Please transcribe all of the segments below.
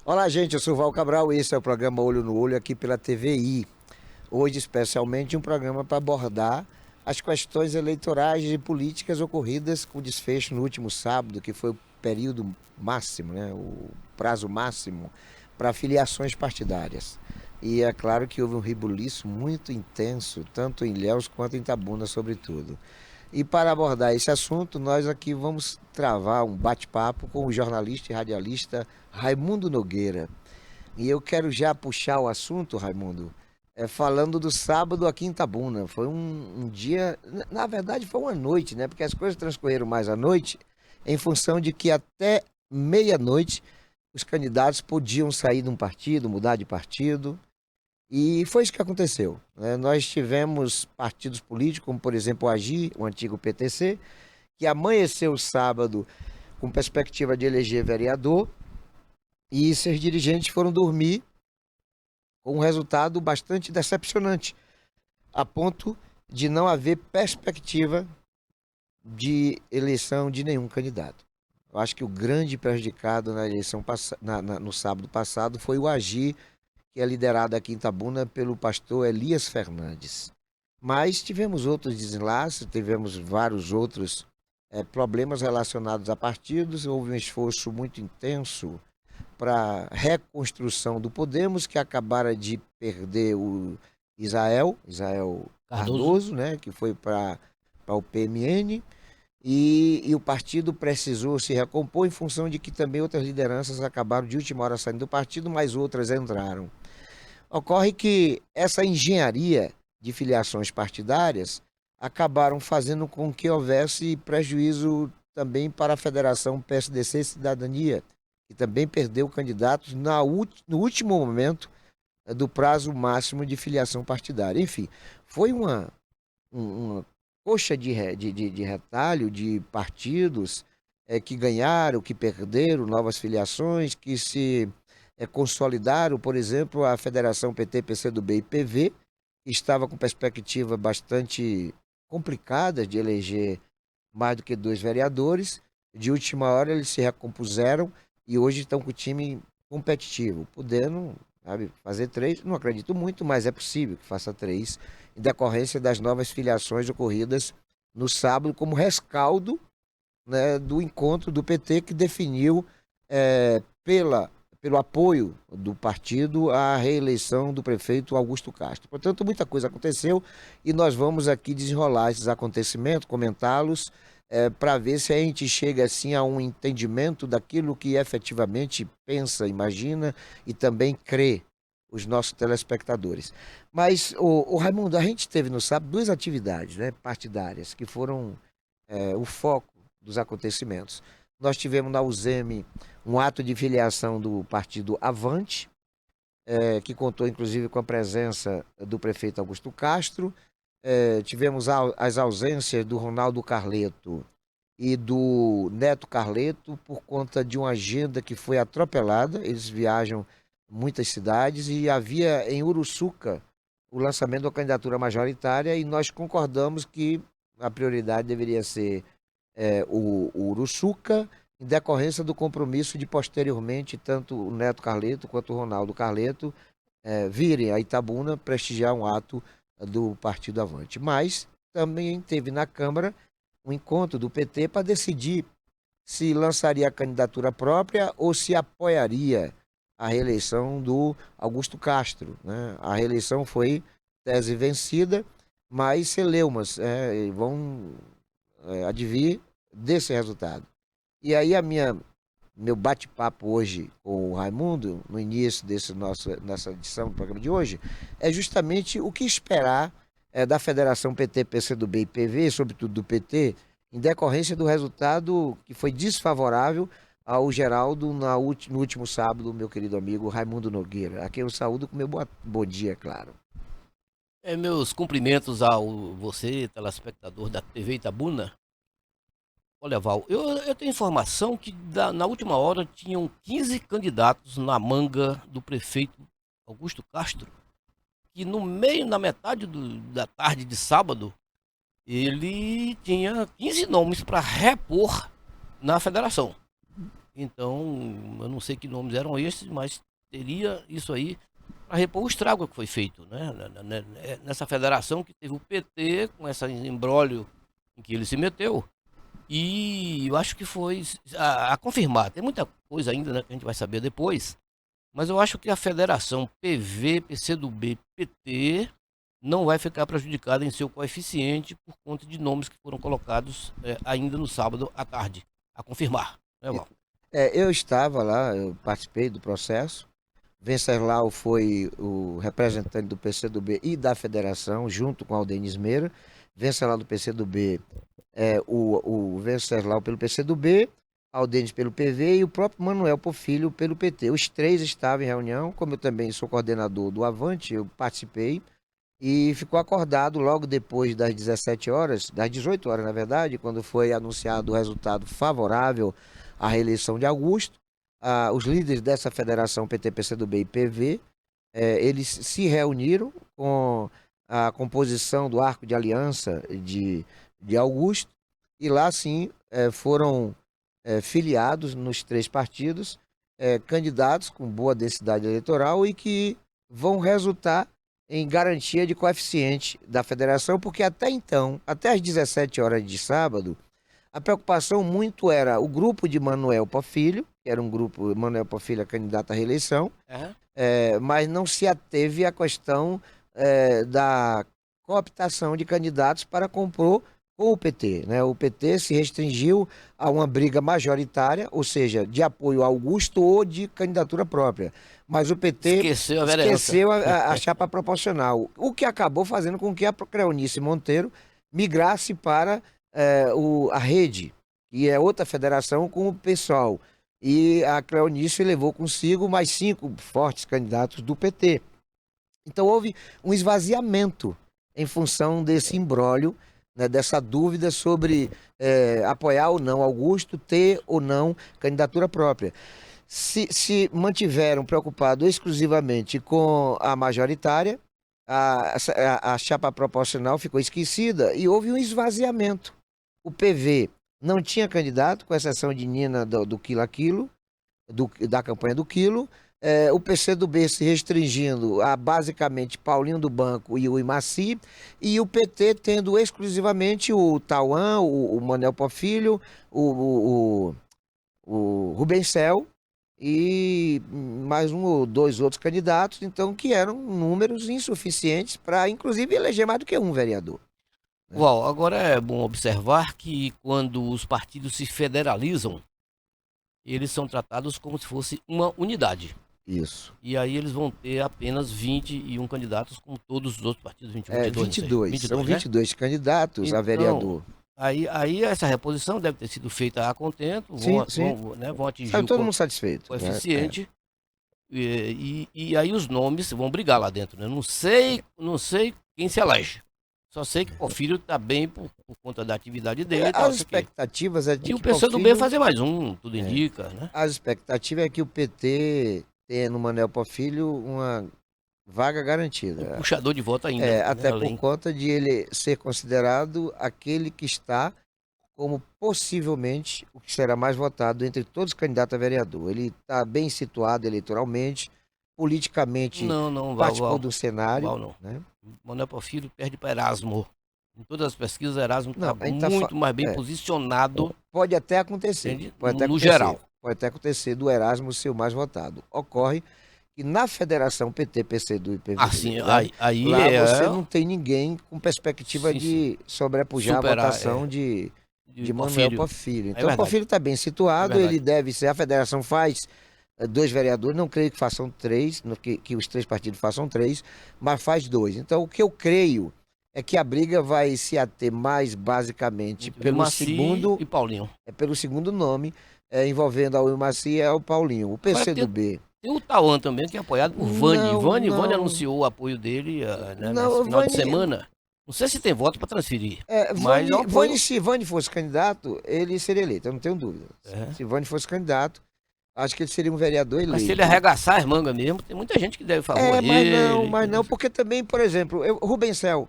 Olá, gente, eu sou o Val Cabral e esse é o programa Olho no Olho aqui pela TVI. Hoje, especialmente, um programa para abordar as questões eleitorais e políticas ocorridas com desfecho no último sábado, que foi o período máximo, né, o prazo máximo para filiações partidárias. E é claro que houve um rebuliço muito intenso, tanto em Ilhéus quanto em Itabuna, sobretudo. E para abordar esse assunto, nós aqui vamos travar um bate-papo com o jornalista e radialista Raimundo Nogueira. E eu quero já puxar o assunto, Raimundo, falando do sábado aqui em Itabuna. Foi um dia, na verdade foi uma noite, né? Porque as coisas transcorreram mais à noite, em função de que até meia-noite os candidatos podiam sair de um partido, mudar de partido. E foi isso que aconteceu, né? Nós tivemos partidos políticos, como por exemplo o AGI, o antigo PTC, que amanheceu sábado com perspectiva de eleger vereador, e seus dirigentes foram dormir com um resultado bastante decepcionante, a ponto de não haver perspectiva de eleição de nenhum candidato. Eu acho que o grande prejudicado na eleição no sábado passado foi o AGI, que é liderado aqui em Itabuna pelo pastor Elias Fernandes. Mas tivemos outros desenlaces, tivemos vários outros problemas relacionados a partidos, houve um esforço muito intenso para reconstrução do Podemos, que acabara de perder o Israel Cardoso. Cardoso, né, que foi para o PMN, e o partido precisou se recompor em função de que também outras lideranças acabaram de última hora saindo do partido, mas outras entraram. Ocorre que essa engenharia de filiações partidárias acabaram fazendo com que houvesse prejuízo também para a Federação PSDC e Cidadania, que também perdeu candidatos no último momento do prazo máximo de filiação partidária. Enfim, foi uma coxa de retalho de partidos que ganharam, que perderam, novas filiações, que se consolidaram, por exemplo, a Federação PT, PCdoB e PV, que estava com perspectiva bastante complicada de eleger mais do que dois vereadores. De última hora eles se recompuseram e hoje estão com o time competitivo, podendo, sabe, fazer três. Não acredito muito, mas é possível que faça três, em decorrência das novas filiações ocorridas no sábado, como rescaldo, né, do encontro do PT que definiu pelo apoio do partido à reeleição do prefeito Augusto Castro. Portanto, muita coisa aconteceu e nós vamos aqui desenrolar esses acontecimentos, comentá-los, para ver se a gente chega assim a um entendimento daquilo que efetivamente pensa, imagina e também crê os nossos telespectadores. Mas, o Raimundo, a gente teve no sábado duas atividades, né, partidárias que foram o foco dos acontecimentos. Nós tivemos na USEMI um ato de filiação do partido Avante, que contou inclusive com a presença do prefeito Augusto Castro. Tivemos as ausências do Ronaldo Carleto e do Neto Carleto por conta de uma agenda que foi atropelada. Eles viajam muitas cidades e havia em Uruçuca o lançamento da candidatura majoritária e nós concordamos que a prioridade deveria ser o Uruçuca, em decorrência do compromisso de posteriormente tanto o Neto Carleto quanto o Ronaldo Carleto virem a Itabuna prestigiar um ato do Partido Avante. Mas também teve na Câmara um encontro do PT para decidir se lançaria a candidatura própria ou se apoiaria a reeleição do Augusto Castro, né? A reeleição foi tese vencida, mas celeumas vão advir desse resultado. E aí meu bate-papo hoje com o Raimundo, no início nessa edição do programa de hoje, é justamente o que esperar da Federação PT, PCdoB e PV, sobretudo do PT, em decorrência do resultado que foi desfavorável ao Geraldo no último sábado, meu querido amigo Raimundo Nogueira, a quem eu saúdo com meu bom dia, claro. Meus cumprimentos ao você, telespectador da TV Itabuna. Olha, Val, eu tenho informação que na última hora tinham 15 candidatos na manga do prefeito Augusto Castro, que no meio, na metade da tarde de sábado, ele tinha 15 nomes para repor na federação. Então, eu não sei que nomes eram esses, mas teria isso aí para repor o estrago que foi feito, né? Nessa federação que teve o PT com esse imbróglio em que ele se meteu. E eu acho que foi a confirmar. Tem muita coisa ainda, né, que a gente vai saber depois. Mas eu acho que a federação PV, PCdoB, PT não vai ficar prejudicada em seu coeficiente por conta de nomes que foram colocados ainda no sábado à tarde. A confirmar, né, Val? Eu estava lá, eu participei do processo. Venceslau foi o representante do PCdoB e da federação, junto com Aldenis Meira. Venceslau do PCdoB, o Venceslau pelo PCdoB, Aldenis pelo PV e o próprio Manuel Pofilho pelo PT. Os três estavam em reunião, como eu também sou coordenador do Avante, eu participei. E ficou acordado logo depois das 17 horas, das 18 horas, na verdade, quando foi anunciado o resultado favorável à reeleição de Augusto. Os líderes dessa federação PT, PCdoB e PV, eles se reuniram com a composição do arco de aliança de Augusto e lá sim foram filiados nos três partidos candidatos com boa densidade eleitoral e que vão resultar em garantia de coeficiente da federação, porque até então, até às 17 horas de sábado, a preocupação muito era o grupo de Manuel Pofilho, que era um grupo, Manuel Pofilho é candidato à reeleição, Uhum. mas não se ateve à questão da cooptação de candidatos para compor com o PT. Né? O PT se restringiu a uma briga majoritária, ou seja, de apoio a Augusto ou de candidatura própria. Mas o PT Esqueceu a vereança. esqueceu a chapa proporcional, o que acabou fazendo com que a Cleonice Monteiro migrasse para a Rede, que é outra federação com o PSOL. E a Cleonice levou consigo mais 5 fortes candidatos do PT. Então houve um esvaziamento em função desse imbróglio, né, dessa dúvida sobre apoiar ou não Augusto, ter ou não candidatura própria. Se mantiveram preocupados exclusivamente com a majoritária, a chapa proporcional ficou esquecida e houve um esvaziamento. O PV não tinha candidato, com exceção de Nina do Quilo a Quilo, da campanha do Quilo. O PCdoB se restringindo a basicamente Paulinho do Banco e o Imaci, e o PT tendo exclusivamente o Tauan, o Manuel Pofilho, o Rubencel e mais um ou dois outros candidatos, então que eram números insuficientes para, inclusive, eleger mais do que um vereador. Val, agora é bom observar que quando os partidos se federalizam, eles são tratados como se fosse uma unidade. Isso. E aí eles vão ter apenas 21 candidatos, como todos os outros partidos, 21, 22, 22. São 22 né? candidatos Então, a vereador. Aí essa reposição deve ter sido feita a contento, vão atingir Sai todo o mundo satisfeito. coeficiente. E aí os nomes vão brigar lá dentro, né? Não sei quem se elege. Só sei que o Porfírio está bem por conta da atividade dele e tal. As expectativas é de E o que PCdoB fazer mais um, tudo indica, né? As expectativas é que o PT tenha no Manuel Pofilho uma vaga garantida. Um puxador de voto ainda. Né? Até por conta de ele ser considerado aquele que está como possivelmente o que será mais votado entre todos os candidatos a vereador. Ele está bem situado eleitoralmente, politicamente participou do cenário. Não. Né? Manuel Porfírio perde para Erasmo. Em todas as pesquisas, Erasmo está muito mais bem posicionado. Pode até acontecer. No geral. Pode até acontecer do Erasmo ser o mais votado. Ocorre que na federação PT, PCdoB e PV, você não tem ninguém com perspectiva de sobrepujar a votação de Manuel Pofilho. Então o Pofilho está bem situado, ele deve ser, a federação faz 2 vereadores, não creio que façam 3, que os 3 partidos façam 3, mas faz 2. Então o que eu creio é que a briga vai se ater mais basicamente pelo segundo e Paulinho. Pelo segundo nome, envolvendo a Wilmaci e o Paulinho. O PCdoB. Tem o Tauan também, que é apoiado por Vani. Vani anunciou o apoio dele nesse final de semana. Não sei se tem voto para transferir. Se Vani fosse candidato, ele seria eleito, eu não tenho dúvida. Se Vani fosse candidato, acho que ele seria um vereador eleito. Mas se ele arregaçar as mangas mesmo, tem muita gente que deve falar. Mas não, porque também, por exemplo, Rubencel.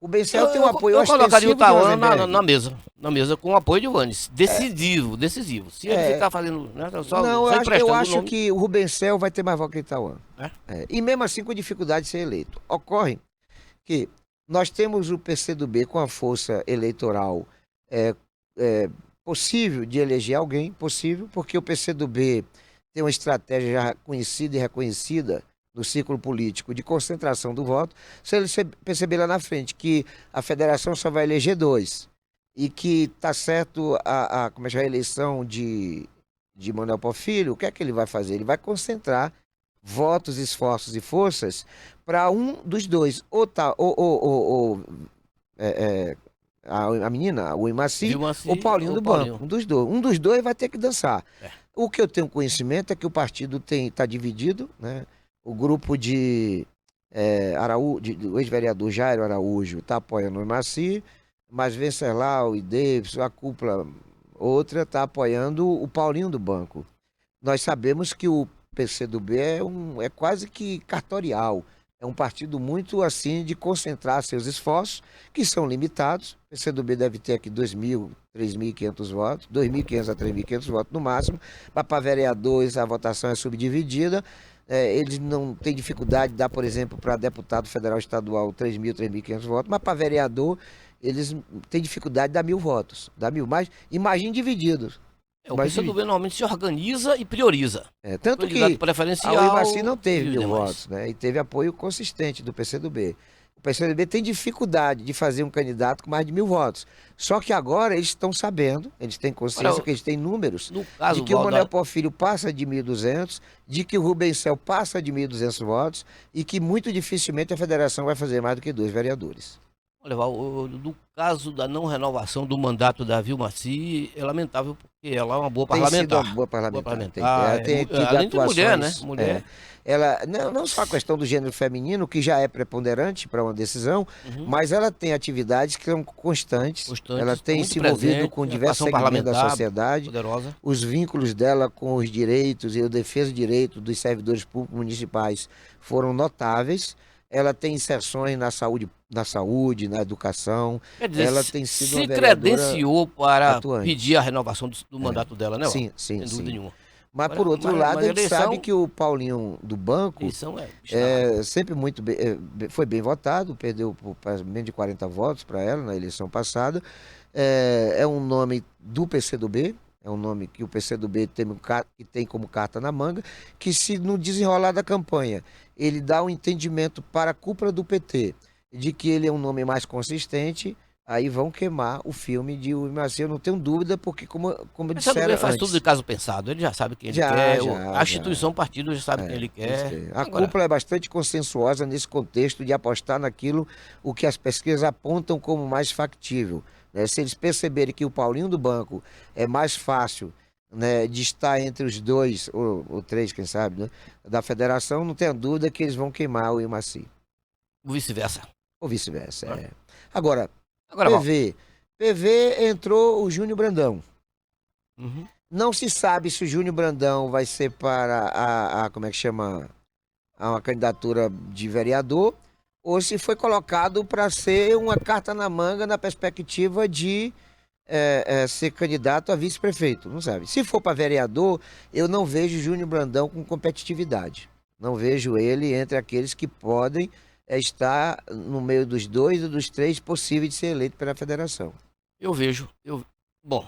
Rubensel tem um apoio eu colocaria o ostensivo de Tauan Rosenberg. na mesa com o apoio de Vannes. Decisivo, decisivo. Se ele ficar fazendo, né, Não, só eu emprestando o acho nome, que o Rubensel vai ter mais voto que Itauã. né? E mesmo assim com dificuldade de ser eleito. Ocorre que nós temos o PCdoB com a força eleitoral é, é, possível de eleger alguém, possível, porque o PCdoB tem uma estratégia já conhecida e reconhecida no círculo político de concentração do voto. Se ele perceber lá na frente que a federação só vai eleger dois e que está certo como é que é, a eleição de Manuel Porfírio, o que é que ele vai fazer? Ele vai concentrar votos, esforços e forças para um dos dois. É, a menina, o Imaci, Vilmacy ou o Paulinho ou do Banco. Paulinho. Um dos dois. Um dos dois vai ter que dançar. É. O que eu tenho conhecimento é que o partido está dividido, né? O grupo do ex-vereador Jairo Araújo está apoiando o Imaci, mas Venceslau e Davis, a cúpula outra, está apoiando o Paulinho do Banco. Nós sabemos que o PCdoB é quase que cartorial. É um partido muito assim de concentrar seus esforços, que são limitados. O PCdoB deve ter aqui 2.000, 3.500 votos, 2.500 a 3.500 votos no máximo. Mas para vereadores a votação é subdividida. Eles não têm dificuldade de dar, por exemplo, para deputado federal estadual 3.000, 3.500 votos, mas para vereador eles têm dificuldade de dar 1.000 votos. Dá 1.000, mas imagine divididos. O PCdoB normalmente se organiza e prioriza. Tanto que preferencial, a Uimaci não teve e 1.000 demais. votos, né? E teve apoio consistente do PCdoB. O PCdoB tem dificuldade de fazer um candidato com mais de 1.000 votos. Só que agora eles estão sabendo, eles têm consciência, que eles têm números, no caso, de que o Manuel Porfírio passa de 1.200, de que o Rubensel passa de 1.200 votos e que muito dificilmente a federação vai fazer mais do que 2 vereadores. Olha, Val, no caso da não renovação do mandato da Vilmacy, é lamentável porque ela é uma boa parlamentar. Tem sido uma boa parlamentar. Ela tem tido além de mulher, né? atuações. Mulher. Ela, não só a questão do gênero feminino, que já é preponderante para uma decisão, mas ela tem atividades que são constantes. Ela tem se envolvido com diversos segmentos da sociedade. Poderosa. Os vínculos dela com os direitos e a defesa do direito dos servidores públicos municipais foram notáveis. Ela tem inserções na saúde, na educação. Quer dizer, ela tem sido se uma vereadora credenciou para atuante. pedir a renovação do mandato dela, né? Sim, sem dúvida nenhuma. Mas, por outro lado, a gente sabe que o Paulinho do Banco sempre foi bem votado, perdeu por menos de 40 votos para ela na eleição passada. É um nome do PCdoB, é um nome que o PCdoB tem como carta na manga, que se no desenrolar da campanha ele dá um entendimento para a cúpula do PT de que ele é um nome mais consistente, aí vão queimar o filme de Imaci, eu não tenho dúvida, porque como disseram antes... faz tudo antes, de caso pensado, ele já sabe quem ele quer, a instituição, o partido já sabe quem ele quer. A cúpula é bastante consensuosa nesse contexto de apostar naquilo o que as pesquisas apontam como mais factível. Né? Se eles perceberem que o Paulinho do Banco é mais fácil, né, de estar entre os dois, ou três, quem sabe, né, da federação, não tenha dúvida que eles vão queimar o Imaci. Ou vice-versa. Ou vice-versa, Agora PV entrou o Júnior Brandão. Não se sabe se o Júnior Brandão vai ser para como é que chama? Uma candidatura de vereador, ou se foi colocado para ser uma carta na manga na perspectiva de ser candidato a vice-prefeito. Não sabe. Se for para vereador, eu não vejo Júnior Brandão com competitividade. Não vejo ele entre aqueles que podem estar no meio dos 2 ou dos 3 possíveis de ser eleito pela federação. Eu vejo. Bom,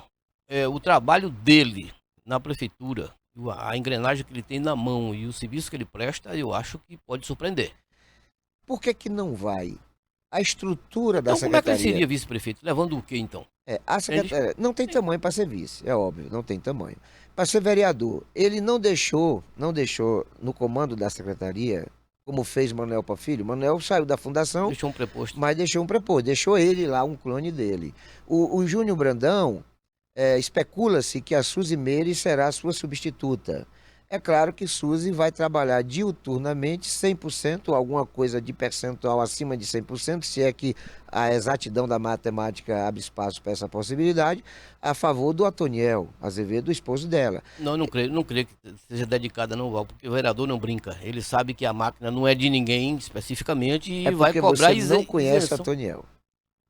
o trabalho dele na prefeitura, a engrenagem que ele tem na mão e o serviço que ele presta, eu acho que pode surpreender. Por que não vai? A estrutura da então, secretaria... como é que ele seria vice-prefeito? Levando o quê, então? A secretaria não tem tamanho para ser vice, é óbvio, não tem tamanho. Para ser vereador, ele não deixou no comando da secretaria, como fez Manuel Porfírio. Manuel saiu da fundação, deixou um preposto. Mas deixou um preposto, deixou ele lá, um clone dele. O Júnior Brandão, especula-se que a Suzy Meire será a sua substituta. É claro que Suzy vai trabalhar diuturnamente 100%, alguma coisa de percentual acima de 100%, se é que a exatidão da matemática abre espaço para essa possibilidade, a favor do Antoniel Azevedo, o esposo dela. Não creio que seja dedicada não, Val, porque o vereador não brinca. Ele sabe que a máquina não é de ninguém especificamente e vai cobrar isenção. Você não conhece o Antoniel.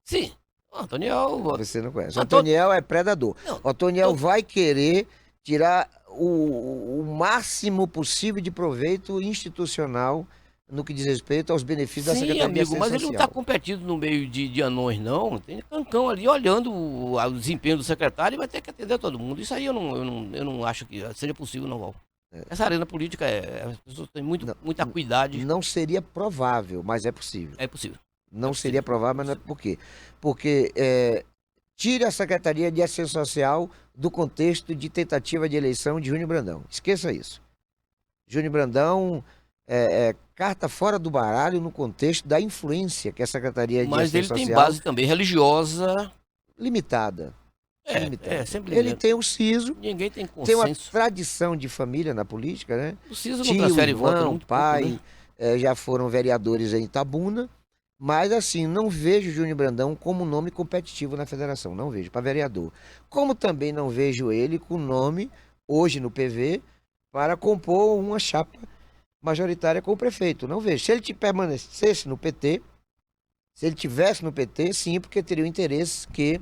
Sim, o Antoniel. Você não conhece. O Antônio, Antoniel é predador. não, O Antoniel vai querer tirar o máximo possível de proveito institucional no que diz respeito aos benefícios da sim, Secretaria de amigo, mas Assistência ele não está Social. competindo no meio de anões, não. Tem cancão ali olhando o desempenho do secretário e vai ter que atender todo mundo. Isso aí eu não acho que seja possível, não, Val. Essa arena política as pessoas têm Não, muita cuidado. não seria provável, mas é possível. É possível. Não É seria possível. provável, mas não é por quê? Porque tire a Secretaria de Assistência Social do contexto de tentativa de eleição de Júnior Brandão. Esqueça isso. Júnior Brandão é carta fora do baralho no contexto da influência que a Secretaria de Mas ele Assistência tem Social base também religiosa. limitada. Limitada. Sempre Ele limita. tem o siso, Ninguém tem tem uma consenso. tradição de família na política, né? O CISO não Tio, transfere voto, irmão, muito pouco, pai, né? já foram vereadores em Itabuna, mas assim, não vejo Júnior Brandão como nome competitivo na federação, não vejo, para vereador. Como também não vejo ele com nome, hoje no PV, para compor uma chapa majoritária com o prefeito, não vejo. Se ele permanecesse no PT, se ele tivesse no PT, sim, porque teria interesses que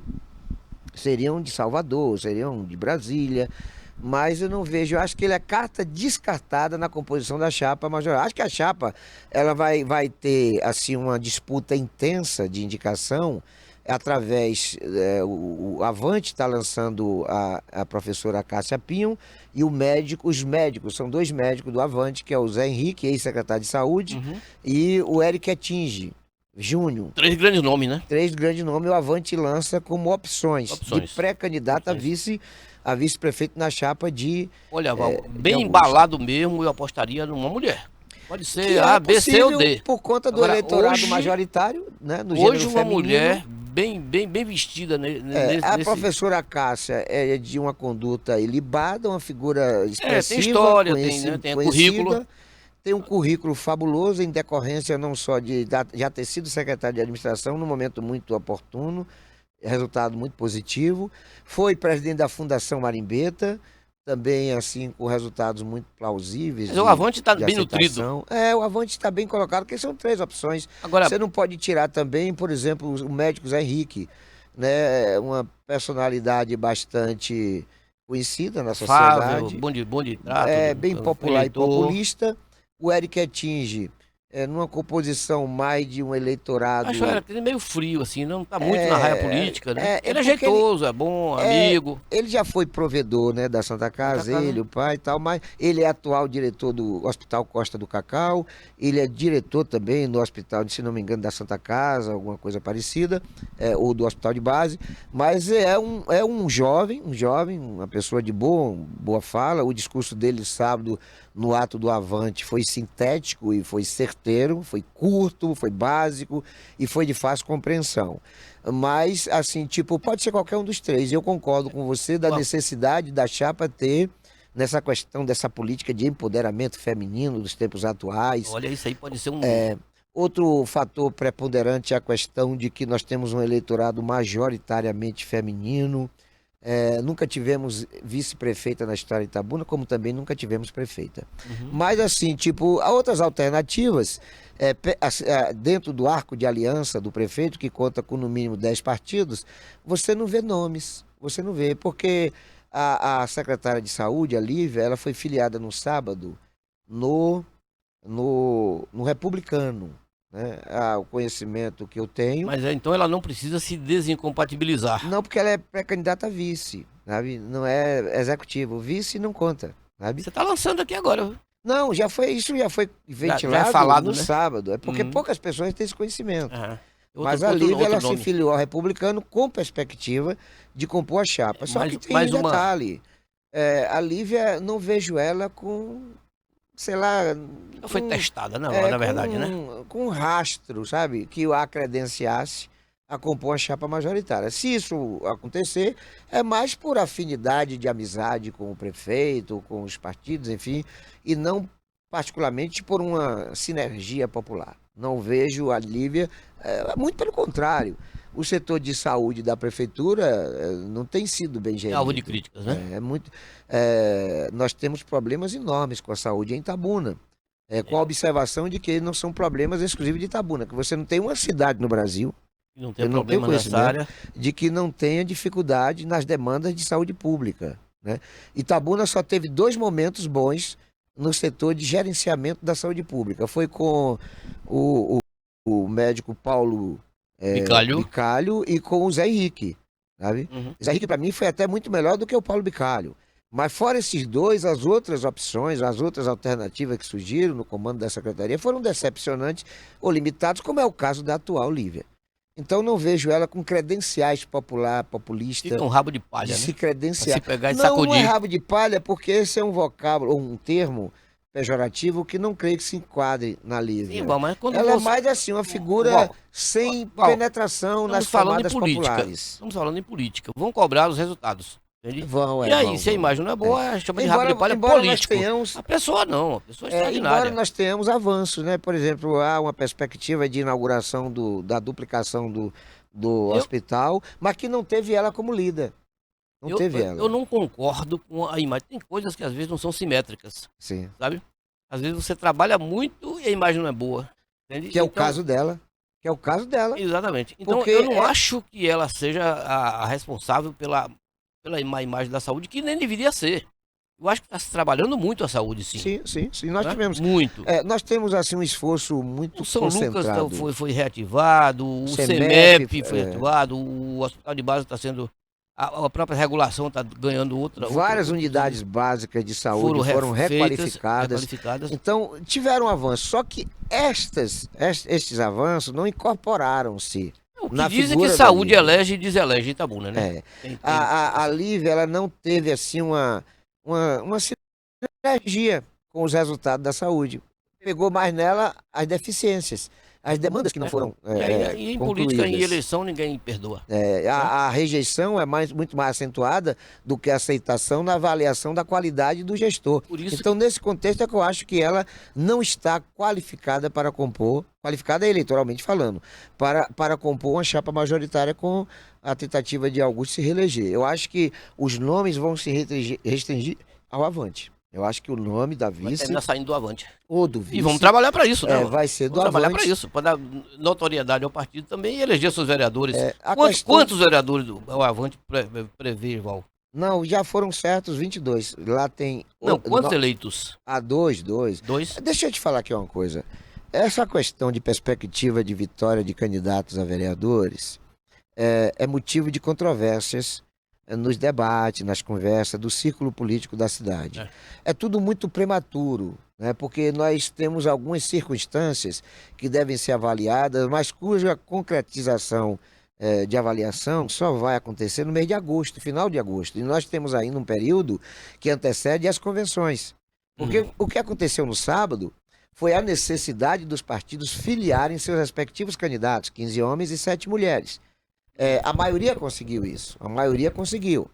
seriam de Salvador, seriam de Brasília, mas eu não vejo, eu acho que ele é carta descartada na composição da chapa majoritária. Acho que a chapa ela vai ter assim uma disputa intensa de indicação através o Avante está lançando a professora Cássia Pinho e os médicos, são dois médicos do Avante, que é o Zé Henrique, ex-secretário de Saúde, Uhum. e o Eric Etinge Júnior. Três grandes nomes, né? Três grandes nomes, o Avante lança como opções de Opções. pré-candidato Opções. a vice-prefeito na chapa Olha, Val, de bem Augusto. embalado mesmo, eu apostaria numa mulher. Pode Que ser é A, B, C ou possível D. por conta do Agora, eleitorado majoritário, né, no hoje gênero uma feminino. mulher bem vestida A nesse. professora Cássia é de uma conduta ilibada, uma figura Tem expressiva, história, tem currículo. conhecida, tem um currículo fabuloso em decorrência não só de já ter sido secretário de administração num momento muito oportuno, resultado muito positivo. Foi presidente da Fundação Marimbeta, também assim com resultados muito plausíveis Mas o Avante está de bem nutrido. aceitação. O Avante está bem colocado, porque são três opções. Agora, Você não pode tirar também, por exemplo, o médico Zé Henrique, né? Uma personalidade bastante conhecida na afável, sociedade, bom de trato, bem popular e eleitor. populista. O Eric Etinge, numa composição mais de um eleitorado. Acho ele meio frio, assim, não tá muito na raia política, né? Ele é porque jeitoso, é bom, amigo. ele já foi provedor, né, da Santa Casa, ele, o pai e tal, mas ele é atual diretor do Hospital Costa do Cacau, ele é diretor também do hospital, se não me engano, da Santa Casa, alguma coisa parecida, ou do Hospital de Base, mas é um jovem, uma pessoa de boa fala, o discurso dele sábado no ato do Avante foi sintético e foi certeiro, foi curto, foi básico e foi de fácil compreensão. Mas, assim, tipo, pode ser qualquer um dos três. Eu concordo com você da necessidade da chapa ter, nessa questão dessa política de empoderamento feminino dos tempos atuais. Olha, isso aí pode ser um. Outro fator preponderante é a questão de que nós temos um eleitorado majoritariamente feminino. Nunca tivemos vice-prefeita na história de Itabuna, como também nunca tivemos prefeita. Mas assim, tipo, há outras alternativas, dentro do arco de aliança do prefeito, que conta com no mínimo 10 partidos, você não vê nomes, você não vê, porque a secretária de saúde, a Lívia, ela foi filiada no sábado no Republicano. Né? O conhecimento que eu tenho. Mas então ela não precisa se desincompatibilizar. Não, porque ela é pré-candidata a vice, sabe? Não é executivo. Vice não conta, sabe? Você está lançando aqui agora. Não, isso já foi ventilado já é falado, no né? sábado. É porque poucas pessoas têm esse conhecimento. Mas a Lívia, ela se filiou ao Republicano com perspectiva de compor a chapa. Só que tem um detalhe. A Lívia, não vejo ela com, sei lá... Não foi testada, não, na verdade, né? Com um rastro, sabe? Que a credenciasse a compor a chapa majoritária. Se isso acontecer, é mais por afinidade de amizade com o prefeito, com os partidos, enfim, e não particularmente por uma sinergia popular. Não vejo a Lívia, muito pelo contrário. O setor de saúde da prefeitura não tem sido bem gerido. É alvo de críticas, né? Nós temos problemas enormes com a saúde em Itabuna. Com a observação de que não são problemas exclusivos de Itabuna, que você não tem uma cidade no Brasil Não tem Eu não tenho problema nessa conhecimento área. de que não tenha dificuldade nas demandas de saúde pública, né? Itabuna só teve dois momentos bons no setor de gerenciamento da saúde pública. Foi com o, o médico Paulo Bicalho. Bicalho e com o Zé Henrique, sabe? Uhum. Zé Henrique, para mim, foi até muito melhor do que o Paulo Bicalho. Mas fora esses dois, as outras opções, as outras alternativas que surgiram no comando da secretaria foram decepcionantes ou limitados, como é o caso da atual Lívia. Então não vejo ela com credenciais populista, Fica um rabo de de palha, se né? Pra credenciar. se pegar e Não é sacudir. rabo de palha, porque esse é um vocábulo, ou um termo pejorativo que não creio que se enquadre na Sim, Lívia. Val, mas quando Ela é você. mais assim, uma figura Val, sem Val, penetração nas estamos falando em camadas política. populares. Estamos falando em política. Vão cobrar os resultados. Entende? E aí, se a Vão. imagem não é É. boa, chama de rabo de palha Embora nós político. tenhamos A pessoa não, a pessoa é embora extraordinária. nós tenhamos avanços, né? Por exemplo, há uma perspectiva de inauguração da duplicação do Eu, hospital, mas que não teve ela como líder. Não teve eu ela. não concordo com a imagem. Tem coisas que às vezes não são simétricas, Sim. sabe? Às vezes você trabalha muito e a imagem não é boa. Entende? Que é o Então, caso dela. Que é o caso dela. exatamente. Então Porque eu não acho que ela seja a responsável pela má imagem da saúde, que nem deveria ser. Eu acho que está se trabalhando muito a saúde, sim. sim. Nós Né? tivemos. Muito. Nós temos assim um esforço muito O São Lucas concentrado. foi reativado, o CEMEP, CEMEP foi reativado, o Hospital de Base está sendo. A própria regulação está ganhando várias unidades básicas de saúde foram requalificadas. Então, tiveram avanços. Só que estes avanços não incorporaram-se O que na dizem figura que da saúde Lívia. elege e deselege Itabuna, né? É. A Lívia, ela não teve assim uma sinergia com os resultados da saúde. Pegou mais nela as deficiências, as demandas que não foram E em política, em concluídas. eleição, ninguém perdoa. A rejeição é muito mais acentuada do que a aceitação na avaliação da qualidade do gestor. Por isso Então, nesse contexto, é que eu acho que ela não está qualificada para compor, qualificada eleitoralmente falando, para compor uma chapa majoritária com a tentativa de Augusto se reeleger. Eu acho que os nomes vão se restringir ao Avante. Eu acho que o nome da vai vice terminar saindo do Avante. ou do vice E vamos trabalhar para isso, né? vai ser do Vamos trabalhar para Avante. isso, para dar notoriedade ao partido também e eleger seus vereadores. Questão... Quantos vereadores o Avante prevê, Val? Não, já foram certos 22. Lá tem... Não, quantos eleitos? Dois. Dois? Deixa eu te falar aqui uma coisa. Essa questão de perspectiva de vitória de candidatos a vereadores é motivo de controvérsias nos debates, nas conversas do círculo político da cidade. É tudo muito prematuro, né? Porque nós temos algumas circunstâncias que devem ser avaliadas, mas cuja concretização de avaliação só vai acontecer no mês de agosto, final de agosto. E nós temos ainda um período que antecede as convenções. Porque o que aconteceu no sábado foi a necessidade dos partidos filiarem seus respectivos candidatos, 15 homens e 7 mulheres. A maioria conseguiu isso, a maioria conseguiu.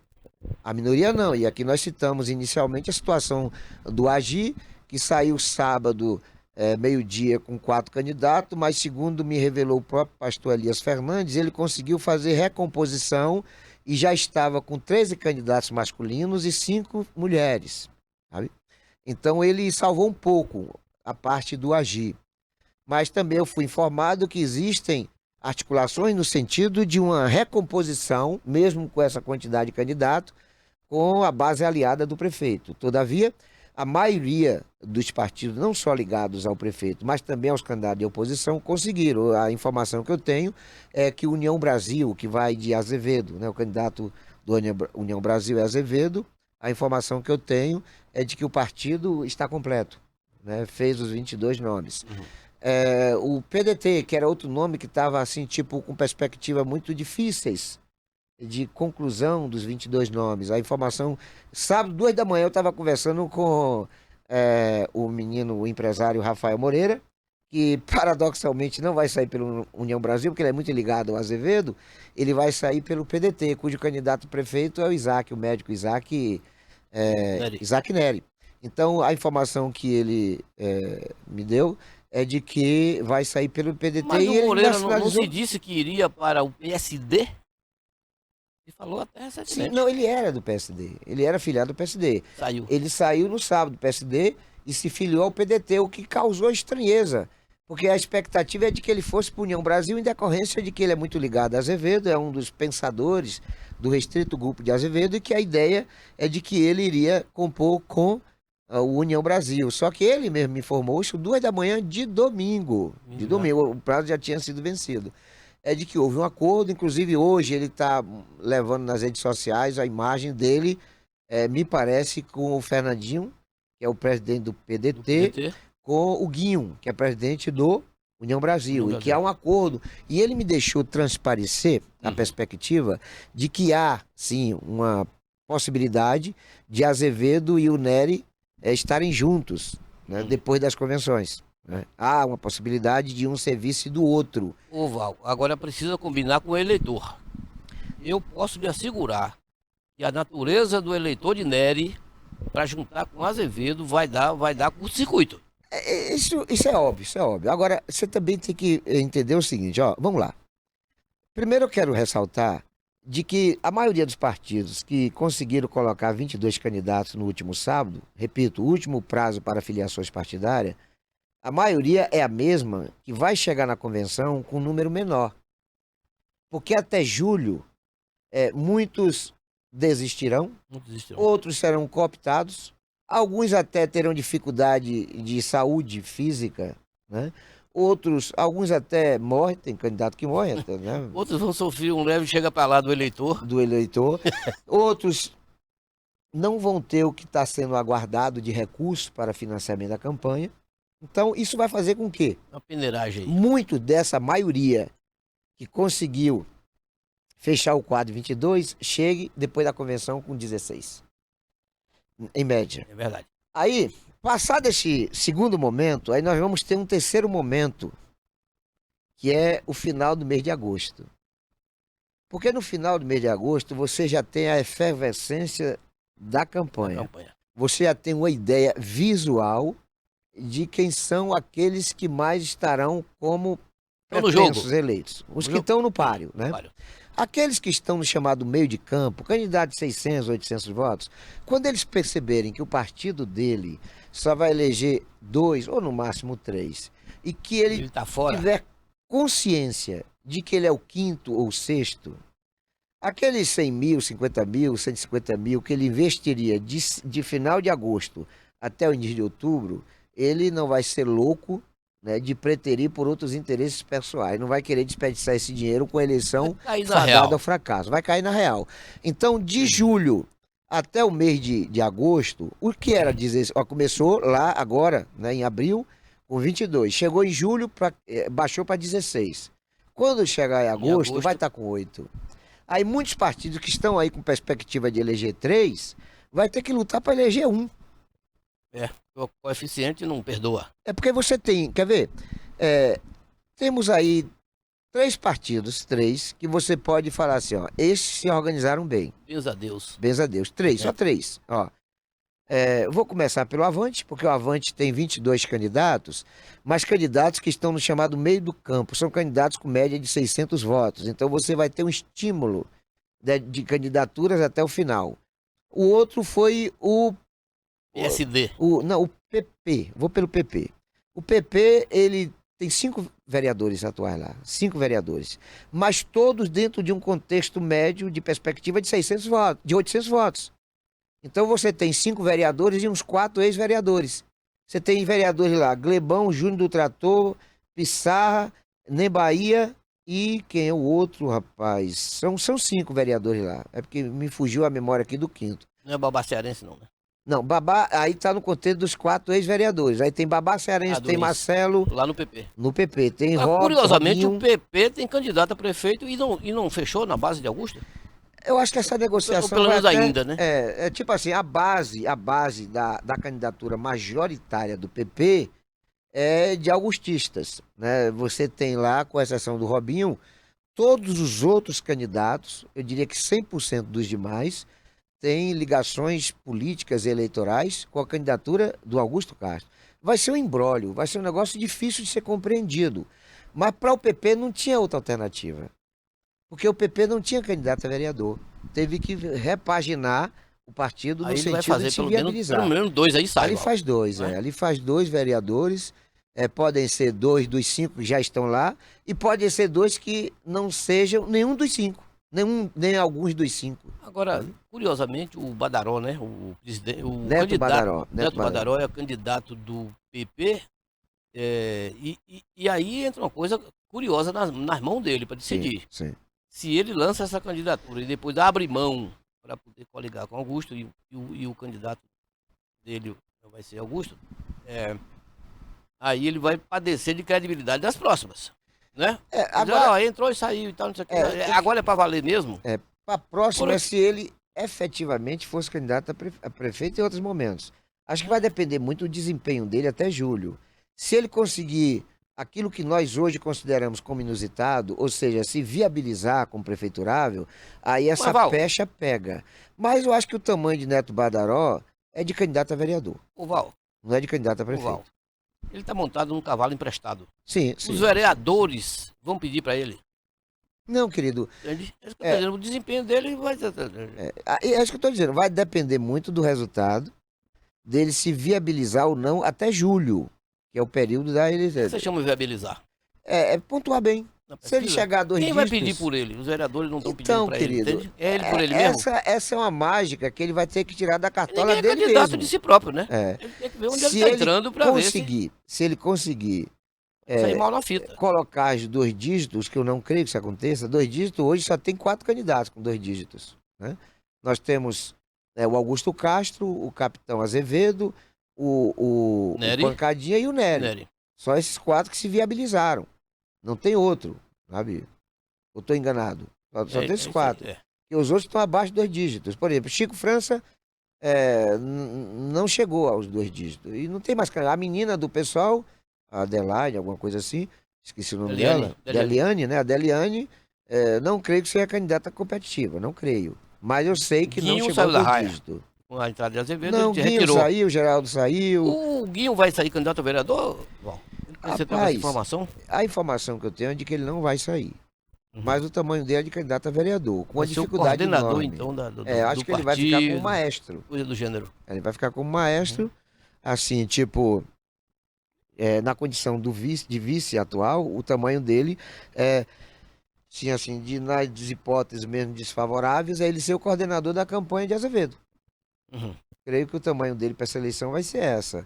A minoria não, e aqui nós citamos inicialmente a situação do AGI, que saiu sábado, meio-dia, com 4 candidatos, mas segundo me revelou o próprio pastor Elias Fernandes, ele conseguiu fazer recomposição e já estava com 13 candidatos masculinos e 5 mulheres, sabe? Então ele salvou um pouco a parte do AGI. Mas também eu fui informado que existem articulações no sentido de uma recomposição, mesmo com essa quantidade de candidatos, com a base aliada do prefeito. Todavia, a maioria dos partidos, não só ligados ao prefeito, mas também aos candidatos de oposição, conseguiram. A informação que eu tenho é que o União Brasil, que vai de Azevedo, né, o candidato do União Brasil é Azevedo, a informação que eu tenho é de que o partido está completo, né, fez os 22 nomes. O PDT, que era outro nome que estava assim, tipo, com perspectiva muito difíceis de conclusão dos 22 nomes. A informação, sábado, 2 da manhã, eu estava conversando com o empresário Rafael Moreira, que paradoxalmente não vai sair pelo União Brasil, porque ele é muito ligado ao Azevedo, ele vai sair pelo PDT, cujo candidato prefeito é o Isaac, o médico Isaac Neri. Então, a informação que ele me deu é de que vai sair pelo PDT. Mas e o ele Moreira não se disse que iria para o PSD? Ele falou até recentemente. Sim, não, ele era do PSD. Ele era filiado do PSD. Saiu. Ele saiu no sábado do PSD e se filiou ao PDT, o que causou estranheza. Porque a expectativa é de que ele fosse para União Brasil em decorrência de que ele é muito ligado a Azevedo, é um dos pensadores do restrito grupo de Azevedo, e que a ideia é de que ele iria compor com o União Brasil. Só que ele mesmo me informou isso 2 da manhã de domingo. De domingo, o prazo já tinha sido vencido. É de que houve um acordo, inclusive hoje ele está levando nas redes sociais a imagem dele, me parece, com o Fernandinho, que é o presidente do PDT, com o Guinho, que é presidente do União Brasil, e que há um acordo. E ele me deixou transparecer a perspectiva de que há, sim, uma possibilidade de Azevedo e o Nery estarem juntos, né, depois das convenções. Né? Há uma possibilidade de um ser vice do outro. Ô Val, agora precisa combinar com o eleitor. Eu posso lhe assegurar que a natureza do eleitor de Nery, para juntar com Azevedo, vai dar curto-circuito. Isso é óbvio, isso é óbvio. Agora, você também tem que entender o seguinte, ó, vamos lá. Primeiro eu quero ressaltar de que a maioria dos partidos que conseguiram colocar 22 candidatos no último sábado, repito, o último prazo para filiações partidárias, a maioria é a mesma que vai chegar na convenção com um número menor. Porque até julho, muitos desistirão, outros serão cooptados, alguns até terão dificuldade de saúde física, né? Alguns até morrem, tem candidato que morre até, né? Outros vão sofrer um leve chega para lá do eleitor. Outros não vão ter o que está sendo aguardado de recurso para financiamento da campanha. Então, isso vai fazer com que uma peneiragem aí. Muito dessa maioria que conseguiu fechar o quadro 22 chegue depois da convenção com 16. Em média. É verdade. Aí, passado esse segundo momento, aí nós vamos ter um terceiro momento, que é o final do mês de agosto. Porque no final do mês de agosto, você já tem a efervescência da campanha. Você já tem uma ideia visual de quem são aqueles que mais estarão como pretensos eleitos. Os que estão no páreo, né? Aqueles que estão no chamado meio de campo, candidato de 600, 800 votos, quando eles perceberem que o partido dele só vai eleger 2 ou no máximo 3, e que ele tiver consciência de que ele é o quinto ou sexto, aqueles 100 mil, 50 mil, 150 mil que ele investiria de final de agosto até o início de outubro, ele não vai ser louco, né, de preterir por outros interesses pessoais. Não vai querer desperdiçar esse dinheiro com a eleição fadada ao fracasso. Vai cair na real. Então, de julho até o mês de agosto, o que era dizer... Ó, começou lá agora, né, em abril, com 22. Chegou em julho, baixou para 16. Quando chegar em agosto, vai estar com 8. Aí muitos partidos que estão aí com perspectiva de eleger 3, vai ter que lutar para eleger 1. O coeficiente não perdoa. É porque você tem, quer ver? Temos aí 3 partidos, que você pode falar assim, ó, esses se organizaram bem. Benza a Deus. Benza a Deus. 3, só 3. Ó. Vou começar pelo Avante, porque o Avante tem 22 candidatos, mas candidatos que estão no chamado meio do campo. São candidatos com média de 600 votos. Então você vai ter um estímulo de candidaturas até o final. O outro foi o PSD. O PP. Vou pelo PP. O PP, ele tem 5 vereadores atuais lá. 5 vereadores. Mas todos dentro de um contexto médio de perspectiva de 600 votos, de 800 votos. Então você tem 5 vereadores e uns 4 ex-vereadores. Você tem vereadores lá, Glebão, Júnior do Trator, Pissarra, Nem Bahia e quem é o outro, rapaz? São 5 vereadores lá. É porque me fugiu a memória aqui do quinto. Não é Babá Cearense não, né? Não, Babá, aí tá no contexto dos 4 ex-vereadores. Aí tem Babá Cearense, tem Marcelo. Lá no PP. No PP. Tem Robson. Curiosamente, o PP tem candidato a prefeito e não fechou na base de Augusto? Eu acho que essa negociação. Pelo menos ainda, né? É tipo assim, a base da candidatura majoritária do PP é de augustistas, né? Você tem lá, com exceção do Robinho, todos os outros candidatos, eu diria que 100% dos demais, tem ligações políticas e eleitorais com a candidatura do Augusto Castro. Vai ser um imbróglio, vai ser um negócio difícil de ser compreendido. Mas para o PP não tinha outra alternativa. Porque o PP não tinha candidato a vereador. Teve que repaginar o partido no sentido de se viabilizar. Pelo menos 2 aí sai. Ali faz 2, Ali faz 2 vereadores podem ser 2 dos 5 que já estão lá, e podem ser 2 que não sejam nenhum dos 5, nem alguns dos 5. Agora, curiosamente, o Badaró, né? O presidente, o Neto candidato, Badaró, Neto Neto Badaró. Badaró é candidato do PP, e aí entra uma coisa curiosa nas mãos dele para Sim, decidir. sim. Se ele lança essa candidatura e depois abre mão para poder coligar com Augusto e o candidato dele vai ser Augusto, é, aí ele vai padecer de credibilidade das próximas, né? Ele diz, Agora, entrou e saiu e tal, não sei o que. tem que, Agora é para valer mesmo? para a próxima Por- é se ele efetivamente fosse candidato a prefeito em outros momentos. Acho que vai depender muito do desempenho dele até julho. Se ele conseguir aquilo que nós hoje consideramos como inusitado, ou seja, se viabilizar como prefeiturável, aí Mas, essa Val, pecha pega. Mas eu acho que o tamanho de Neto Badaró é de candidato a vereador, o Val, não é de candidato a o Val, prefeito. ele está montado num cavalo emprestado. Sim, Os sim, sim, sim. vereadores vão pedir para ele. Não, querido, Entende? É isso que eu tô é, dizendo. O desempenho dele vai. é isso que eu estou dizendo, vai depender muito do resultado dele se viabilizar ou não até julho, que é o período da O que que eleição. você chama de viabilizar? É pontuar bem. Na Se ele pesquisa? chegar a dois Quem vai pedir dígitos, por ele? Os vereadores não estão pedindo então, para ele, querido, entende? É ele por ele mesmo? essa é uma mágica que ele vai ter que tirar da E cartola ninguém é dele candidato de mesmo. si próprio, né? É. Ele tem que ver onde ele Se está ele entrando para ver se se ele conseguir vai sair é, mal na fita. colocar os 2 dígitos, que eu não creio que isso aconteça, 2 dígitos, hoje só tem 4 candidatos com 2 dígitos, né? Nós temos o Augusto Castro, o Capitão Azevedo, o Nery, Pancadinha e o Nery. Nery. Só esses 4 que se viabilizaram. Não tem outro, sabe? Eu estou enganado. Só tem esses É isso aí. 4. E os outros estão abaixo de 2 dígitos. Por exemplo, Chico França não chegou aos 2 dígitos. E não tem mais. A menina do pessoal, a Adelaide, alguma coisa assim, esqueci o nome Deliane, dela, Deliane. Deliane, né? A Deliane, não creio que seja candidata competitiva, não creio. Mas eu sei que não Guinho chegou saiu aos da dois raia. dígitos. Com a entrada de Azevedo, ele Não, te Guinho retirou. saiu, Geraldo saiu. O Guinho vai sair candidato a vereador? Bom, você tem essa Rapaz, informação? a informação que eu tenho é de que ele não vai sair. Uhum. Mas o tamanho dele é de candidato a vereador, com uma Vai ser o dificuldade coordenador, enorme. então, Eu do acho que ele vai ficar como partido, maestro. coisa do gênero. Ele vai ficar como Uhum. maestro, assim, tipo, na condição de vice atual, o tamanho dele é, sim, assim, nas hipóteses mesmo desfavoráveis, é ele ser o coordenador da campanha de Azevedo. Uhum. Creio que o tamanho dele para essa eleição vai ser essa.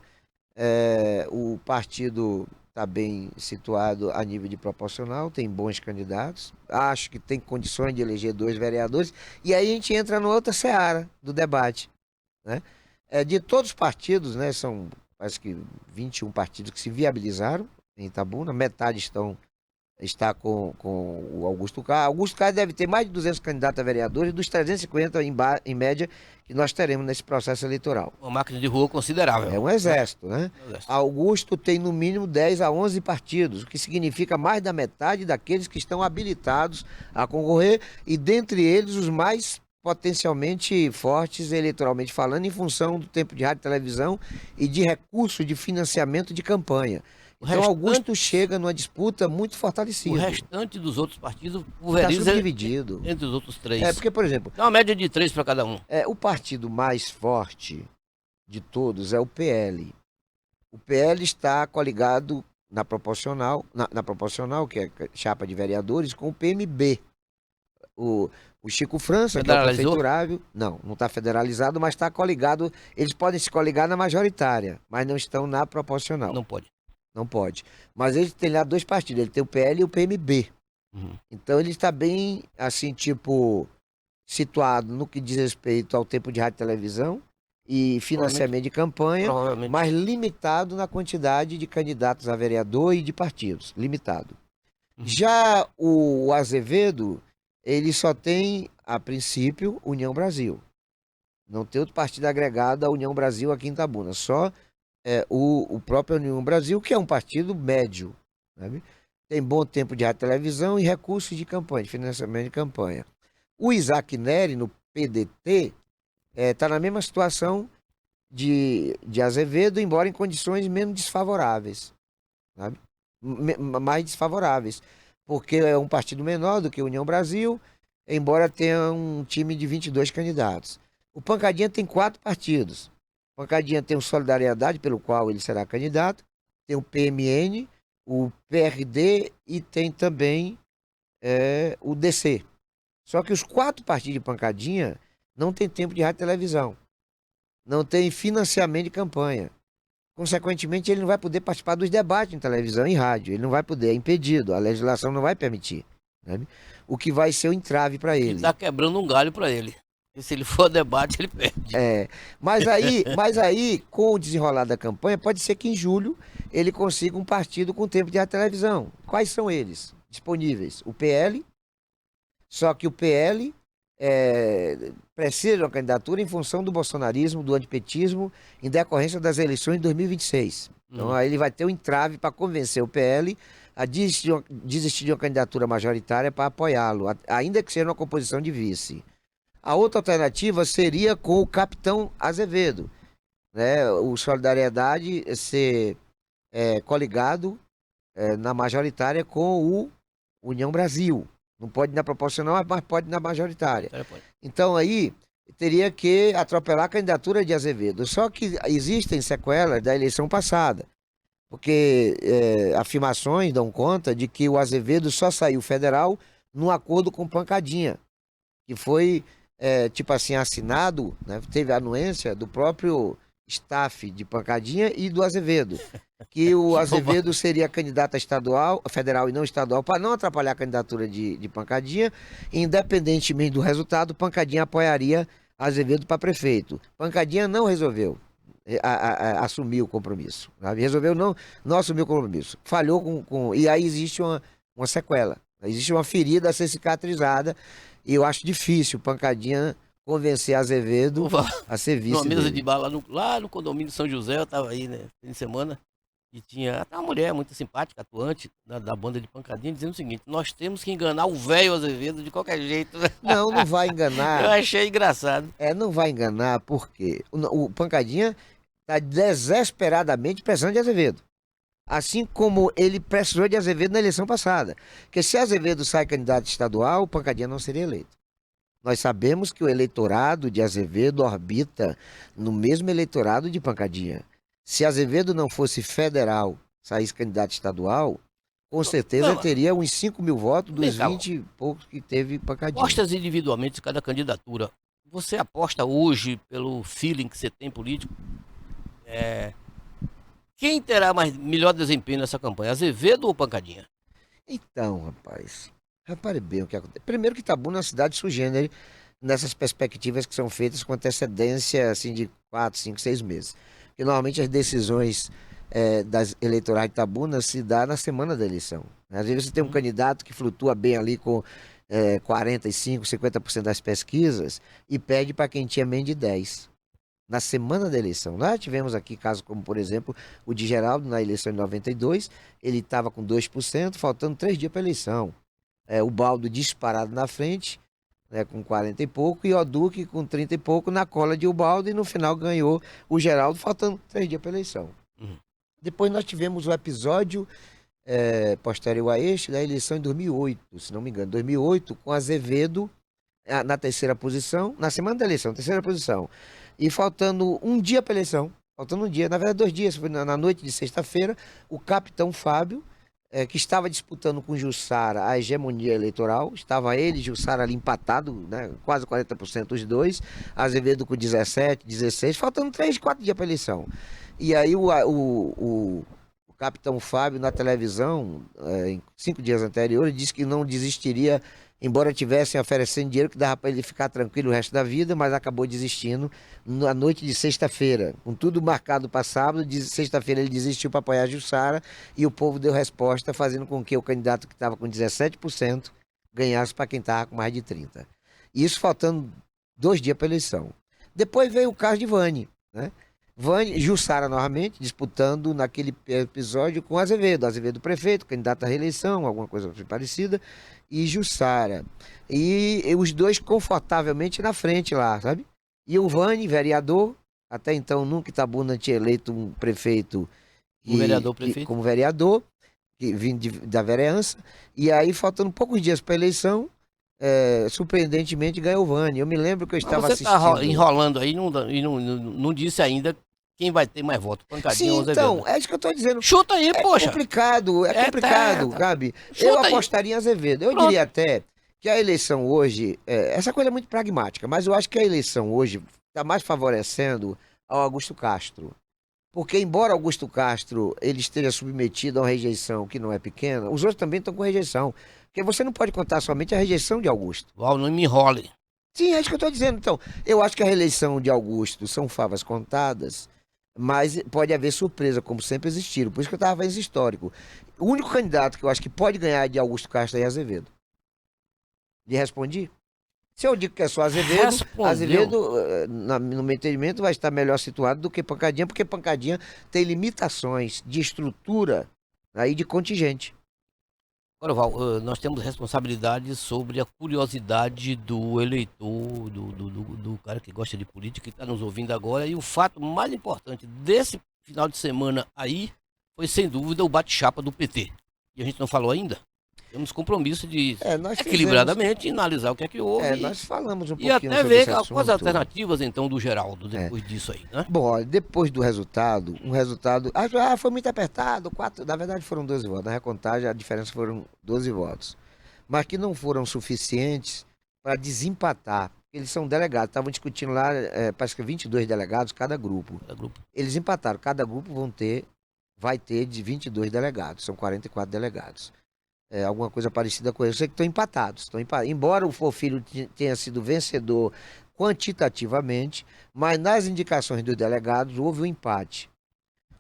O partido está bem situado a nível de proporcional, tem bons candidatos, acho que tem condições de eleger 2 vereadores, e aí a gente entra numa outra seara do debate, né? De todos os partidos, né, são acho que 21 partidos que se viabilizaram em Itabuna, metade está com o Augusto Carlos. Augusto Carlos deve ter mais de 200 candidatos a vereadores, dos 350 em média que nós teremos nesse processo eleitoral. Uma máquina de rua considerável, É um né? exército, né? Um exército. Augusto tem no mínimo 10 a 11 partidos, o que significa mais da metade daqueles que estão habilitados a concorrer, e dentre eles os mais potencialmente fortes eleitoralmente falando, em função do tempo de rádio e televisão e de recursos de financiamento de campanha. O Então restante, Augusto chega numa disputa muito o fortalecido. restante dos outros partidos Está pulveriza subdividido. entre os outros três. Porque, por exemplo, Dá uma média de 3 para cada um. o partido mais forte de todos é o PL. O PL está coligado na proporcional, que é chapa de vereadores, com o PMB. O Chico França, que é o Federalizou? prefeiturável, não está federalizado, mas está coligado. Eles podem se coligar na majoritária, mas não estão na proporcional. Não pode. Não pode. Mas ele tem lá 2 partidos, ele tem o PL e o PMB. Uhum. Então ele está bem, assim, tipo, situado no que diz respeito ao tempo de rádio e televisão e financiamento de campanha, Provavelmente. mas limitado na quantidade de candidatos a vereador e de partidos, limitado. Uhum. Já o Azevedo, ele só tem, a princípio, União Brasil. Não tem outro partido agregado à União Brasil aqui em Itabuna, só o próprio União Brasil, que é um partido médio, sabe? Tem bom tempo de rádio e televisão e recursos de campanha, de financiamento de campanha. O Isaac Neri, no PDT, está na mesma situação de Azevedo, embora em condições menos desfavoráveis, sabe? Mais desfavoráveis, porque é um partido menor do que a União Brasil, embora tenha um time de 22 candidatos. O Pancadinha tem 4 partidos. O Pancadinha tem o Solidariedade, pelo qual ele será candidato, tem o PMN, o PRD e tem também o DC. Só que os 4 partidos de pancadinha não tem tempo de rádio e televisão, não tem financiamento de campanha. Consequentemente, ele não vai poder participar dos debates em televisão e rádio. Ele não vai poder, é impedido. A legislação não vai permitir. Sabe? O que vai ser o entrave para E ele. tá quebrando um galho para ele. E se ele for a debate, ele perde. Mas aí, com o desenrolar da campanha, pode ser que em julho ele consiga um partido com tempo de rádio e televisão. Quais são eles disponíveis? O PL, só que o PL precisa de uma candidatura em função do bolsonarismo, do antipetismo, em decorrência das eleições de 2026. Então aí ele vai ter um entrave para convencer o PL a desistir de uma candidatura majoritária para apoiá-lo, ainda que seja uma composição de vice. A outra alternativa seria com o capitão Azevedo, né? O Solidariedade ser coligado na majoritária com o União Brasil. Não pode na proporcional, mas pode na majoritária. Então aí teria que atropelar a candidatura de Azevedo. Só que existem sequelas da eleição passada, porque afirmações dão conta de que o Azevedo só saiu federal num acordo com Pancadinha, que foi, tipo assim, assinado, né? Teve a anuência do próprio staff de Pancadinha e do Azevedo, que o Azevedo seria candidato a estadual, federal e não estadual, para não atrapalhar a candidatura de Pancadinha. Independentemente do resultado, Pancadinha apoiaria Azevedo para prefeito. Pancadinha não resolveu assumir o compromisso, sabe? Resolveu não assumir o compromisso. Falhou e aí existe uma sequela, existe uma ferida a ser cicatrizada, e eu acho difícil Pancadinha convencer Azevedo a ser vice numa mesa dele. de bar lá no condomínio de São José, eu tava aí, né, fim de semana, e tinha até uma mulher muito simpática, atuante, da banda de Pancadinha, dizendo o seguinte: nós temos que enganar o velho Azevedo de qualquer jeito. Não vai Eu enganar. achei engraçado. Não vai enganar, porque o Pancadinha está desesperadamente precisando de Azevedo. Assim como ele precisou de Azevedo na eleição passada. Porque se Azevedo sai candidato estadual, o Pancadinha não seria eleito. Nós sabemos que o eleitorado de Azevedo orbita no mesmo eleitorado de Pancadinha. Se Azevedo não fosse federal, saísse candidato estadual, com certeza Não, teria uns 5 mil votos dos Vem cá, 20 e poucos que teve Pancadinha. apostas individualmente de cada candidatura. Você aposta hoje, pelo feeling que você tem político, quem terá melhor desempenho nessa campanha, Azevedo ou Pancadinha? Então, rapaz, repare bem o que acontece. Primeiro que Itabuna é uma cidade sui generis nessas perspectivas que são feitas com antecedência assim, de 4, 5, 6 meses. Porque normalmente as decisões das eleitorais de Itabuna se dá na semana da eleição. Às vezes você tem um candidato que flutua bem ali com 45, 50% das pesquisas e pede para quem tinha menos de 10%. Na semana da eleição. Nós tivemos aqui casos como, por exemplo, o de Geraldo na eleição de 92, ele estava com 2%, faltando 3 dias para a eleição. O Baldo disparado na frente, né, com 40 e pouco, e o Duque com 30 e pouco na cola de Ubaldo, e no final ganhou o Geraldo, faltando 3 dias para a eleição. Depois nós tivemos o episódio posterior a este da eleição em 2008, se não me engano, 2008, com Azevedo na terceira posição, na semana da eleição, terceira posição. E faltando um dia para a eleição, faltando um dia, na verdade 2 dias, foi na noite de sexta-feira, o capitão Fábio, que estava disputando com Jussara a hegemonia eleitoral, estava ele e Jussara ali empatado, né, quase 40% os dois, Azevedo com 17, 16, faltando 3, 4 dias para a eleição. E aí o capitão Fábio na televisão, em 5 dias anteriores, disse que não desistiria, embora tivessem oferecendo dinheiro que dava para ele ficar tranquilo o resto da vida, mas acabou desistindo na noite de sexta-feira, com tudo marcado para sábado. De sexta-feira ele desistiu para apoiar a Jussara e o povo deu resposta, fazendo com que o candidato que estava com 17% ganhasse para quem estava com mais de 30%. Isso faltando 2 dias para a eleição. Depois veio o caso de Vani, né? Jussara novamente disputando naquele episódio com Azevedo prefeito, candidato à reeleição, alguma coisa parecida, e Jussara. E os dois confortavelmente na frente lá, sabe? E o Vani, vereador, até então nunca Itabuna tinha eleito um prefeito como vereador, que vindo da vereança, e aí faltando poucos dias para a eleição, surpreendentemente ganhou o Vani. Eu me lembro que eu estava assistindo. Você está enrolando aí e não disse ainda quem vai ter mais voto, Pancadinha ou Sim, Azevedo? então, é isso que eu estou dizendo. Chuta aí, É poxa. complicado, Tá. Gabi. Eu Chuta aí. apostaria em Azevedo. Eu Pronto. diria até que a eleição hoje, essa coisa é muito pragmática, mas eu acho que a eleição hoje está mais favorecendo ao Augusto Castro. Porque embora Augusto Castro ele esteja submetido a uma rejeição que não é pequena, os outros também estão com rejeição. Porque você não pode contar somente a rejeição de Augusto. Val, não me enrole. Sim, é isso que eu estou dizendo. Então, eu acho que a reeleição de Augusto são favas contadas, mas pode haver surpresa, como sempre existiram. Por isso que eu estava fazendo esse histórico. O único candidato que eu acho que pode ganhar de Augusto Castro é Azevedo. Lhe respondi? Se eu digo que é só Azevedo, Respondeu. no meu entendimento, vai estar melhor situado do que Pancadinha, porque Pancadinha tem limitações de estrutura aí de contingente. Agora, Val, nós temos responsabilidade sobre a curiosidade do eleitor, do cara que gosta de política, que está nos ouvindo agora. E o fato mais importante desse final de semana aí foi, sem dúvida, o bate-chapa do PT. E a gente não falou ainda. Temos compromisso de Nós fizemos, equilibradamente analisar o que é que houve nós falamos um e pouquinho até sobre ver esse quais as assunto. alternativas, então, do Geraldo É. depois disso aí, né? Bom, olha, depois do resultado, foi muito apertado, na verdade foram 12 votos, na recontagem a diferença foram 12 votos, mas que não foram suficientes para desempatar. Eles são delegados, estavam discutindo lá, parece que 22 delegados cada grupo. Cada grupo. Eles empataram, cada grupo vai ter de 22 delegados, são 44 delegados. Alguma coisa parecida com isso. Eu sei que estão empatados. Embora o Fofilho tenha sido vencedor quantitativamente, mas nas indicações dos delegados houve um empate.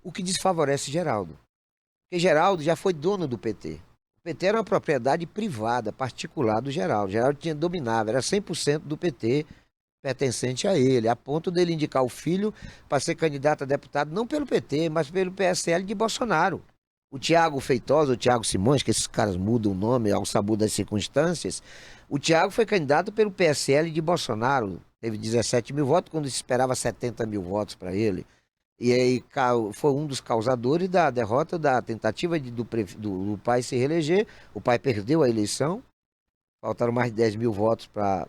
O que desfavorece Geraldo. Porque Geraldo já foi dono do PT. O PT era uma propriedade privada, particular do Geraldo. Geraldo dominava, era 100% do PT pertencente a ele, a ponto dele indicar o filho para ser candidato a deputado, não pelo PT, mas pelo PSL de Bolsonaro. O Tiago Feitosa, o Tiago Simões, que esses caras mudam o nome ao sabor das circunstâncias, o Tiago foi candidato pelo PSL de Bolsonaro, teve 17 mil votos, quando se esperava 70 mil votos para ele. E aí foi um dos causadores da derrota, da tentativa do pai se reeleger. O pai perdeu a eleição, faltaram mais de 10 mil votos para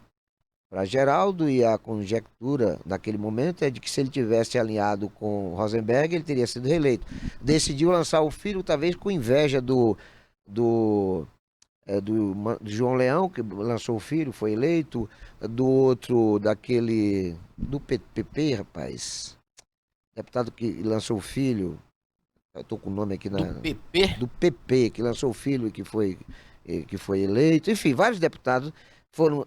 Geraldo, e a conjectura daquele momento é de que se ele tivesse alinhado com Rosenberg, ele teria sido reeleito. Decidiu lançar o filho, talvez com inveja do, do João Leão, que lançou o filho, foi eleito, do outro, do PP, rapaz, deputado que lançou o filho, eu estou com o nome aqui Do PP? do PP, que lançou o filho e que foi eleito, enfim, vários deputados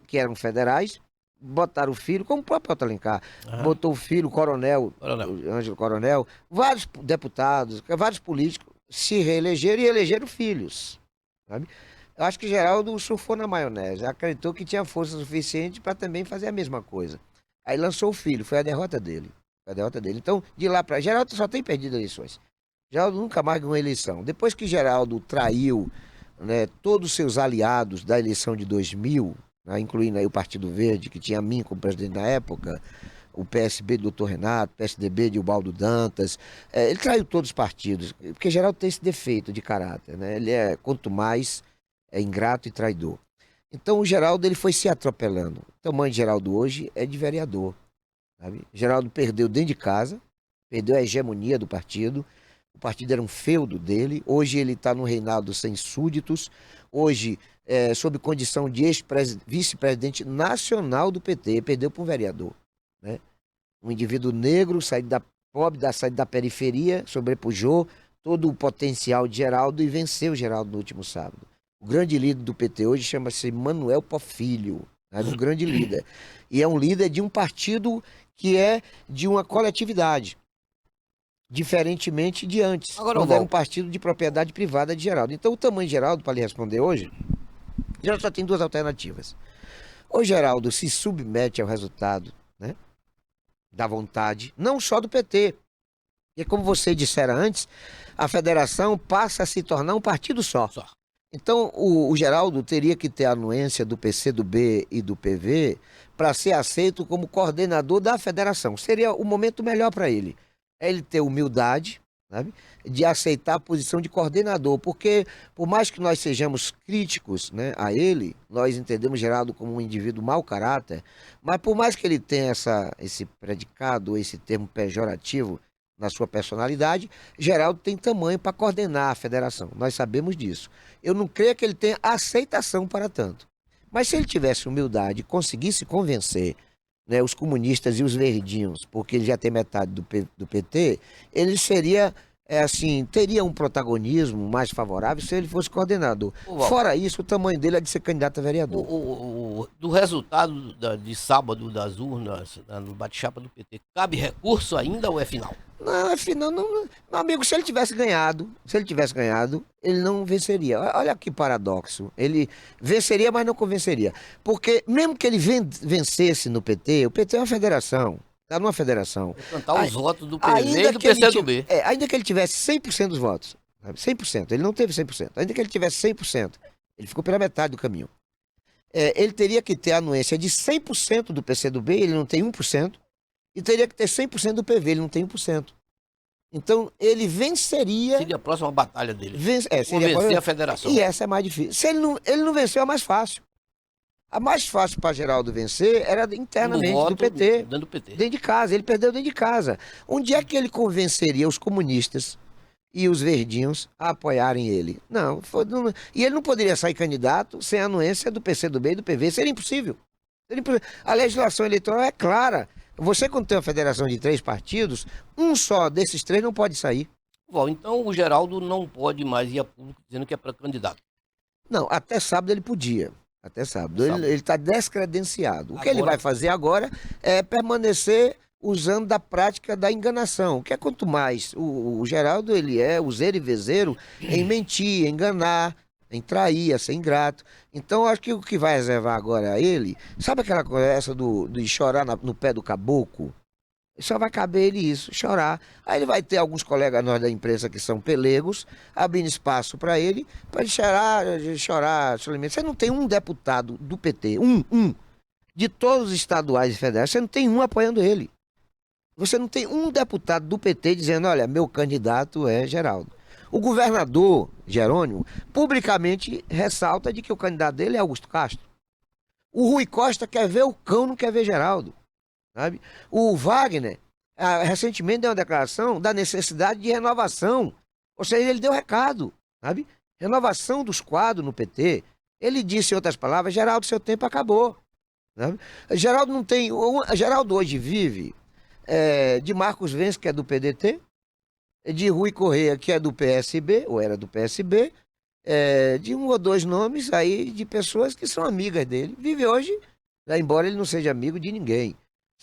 que eram federais, botaram o filho, como o próprio Otto Alencar, botou o filho, o Coronel, o Ângelo Coronel, vários deputados, vários políticos se reelegeram e elegeram filhos, sabe? Eu acho que Geraldo surfou na maionese, acreditou que tinha força suficiente para também fazer a mesma coisa. Aí lançou o filho, foi a derrota dele. Foi a derrota dele. Então, de lá para Geraldo só tem perdido eleições. Geraldo nunca mais ganhou eleição. Depois que Geraldo traiu, né, todos os seus aliados da eleição de 2000, né, incluindo aí o Partido Verde, que tinha a mim como presidente na época, o PSB do Dr. Renato, o PSDB de Ubaldo Dantas, ele traiu todos os partidos, porque Geraldo tem esse defeito de caráter, né? Ele quanto mais, ingrato e traidor. Então o Geraldo ele foi se atropelando. O tamanho de Geraldo hoje é de vereador, sabe? Geraldo perdeu dentro de casa, perdeu a hegemonia do partido. O partido era um feudo dele. Hoje ele está no reinado sem súditos. Hoje, sob condição de vice-presidente nacional do PT, perdeu para um vereador, né? Um indivíduo negro, saído da periferia, sobrepujou todo o potencial de Geraldo e venceu Geraldo no último sábado. O grande líder do PT hoje chama-se Manuel Pofilho, né? Um grande líder. E é um líder de um partido que é de uma coletividade, diferentemente de antes, quando era um partido de propriedade privada de Geraldo. Então, o tamanho de Geraldo, para lhe responder hoje, Geraldo só tem duas alternativas. Ou Geraldo se submete ao resultado, né, da vontade, não só do PT. E como você dissera antes, a federação passa a se tornar um partido só. Então, o Geraldo teria que ter a anuência do PCdoB e do PV para ser aceito como coordenador da federação. Seria o momento melhor para ele. É ele ter humildade, sabe, de aceitar a posição de coordenador, porque por mais que nós sejamos críticos, né, a ele, nós entendemos Geraldo como um indivíduo mau caráter, mas por mais que ele tenha esse predicado, esse termo pejorativo na sua personalidade, Geraldo tem tamanho para coordenar a federação. Nós sabemos disso. Eu não creio que ele tenha aceitação para tanto. Mas se ele tivesse humildade e conseguisse convencer, né, os comunistas e os verdinhos, porque ele já tem metade do PT, ele seria, assim, teria um protagonismo mais favorável se ele fosse coordenador. Ô, Val, Fora isso, o tamanho dele é de ser candidato a vereador. do resultado de sábado das urnas, no bate-chapa do PT, cabe recurso ainda ou é final? Não, afinal, não, meu amigo, se ele tivesse ganhado, ele não venceria. Olha que paradoxo. Ele venceria, mas não convenceria. Porque mesmo que ele vencesse no PT, o PT é uma federação. Está numa federação. Vou cantar Ai- os votos do PV e Ainda do que ele, PCdoB. ainda que ele tivesse 100% dos votos, sabe? 100%, ele não teve 100%. Ainda que ele tivesse 100%, ele ficou pela metade do caminho. Ele teria que ter a anuência de 100% do PCdoB, ele não tem 1%, e teria que ter 100% do PV, ele não tem 1%. Então, ele venceria. Seria a próxima batalha dele. Seria Convencer a federação. E essa é mais difícil. Se ele não venceu, é mais fácil. A mais fácil para Geraldo vencer era internamente do PT, Dentro do PT. dentro de casa. Ele perdeu dentro de casa. Onde é que ele convenceria os comunistas e os verdinhos a apoiarem ele? E ele não poderia sair candidato sem a anuência do PCdoB e do PV. Seria impossível. A legislação eleitoral é clara. Você, quando tem uma federação de 3 partidos, um só desses 3 não pode sair. Bom, então o Geraldo não pode mais ir a público dizendo que é para candidato. Não, até sábado ele podia. Até sábado. Sábado. Ele está descredenciado. O que ele Agora- vai fazer agora é permanecer usando da prática da enganação. Que é quanto mais o Geraldo, ele é useiro e vezeiro em mentir, enganar, em trair, a ser ingrato. Então, acho que o que vai reservar agora a ele, sabe aquela conversa de chorar no pé do caboclo? Só vai caber ele isso, chorar. Aí ele vai ter alguns colegas nós da imprensa que são pelegos, abrindo espaço para ele chorar. Você não tem um deputado do PT, de todos os estaduais e federais, você não tem um apoiando ele. Você não tem um deputado do PT dizendo, olha, meu candidato é Geraldo. O governador Jerônimo publicamente ressalta de que o candidato dele é Augusto Castro. O Rui Costa quer ver o cão, não quer ver Geraldo. Sabe? O Wagner, recentemente deu uma declaração da necessidade de renovação. Ou seja, ele deu recado, sabe? Renovação dos quadros no PT. Ele disse, em outras palavras, Geraldo, seu tempo acabou. Sabe? Geraldo não tem. Geraldo hoje vive de Marcos Vence, que é do PDT, de Rui Correia, que é do PSB, ou era do PSB, de um ou dois nomes aí de pessoas que são amigas dele. Vive hoje, embora ele não seja amigo de ninguém.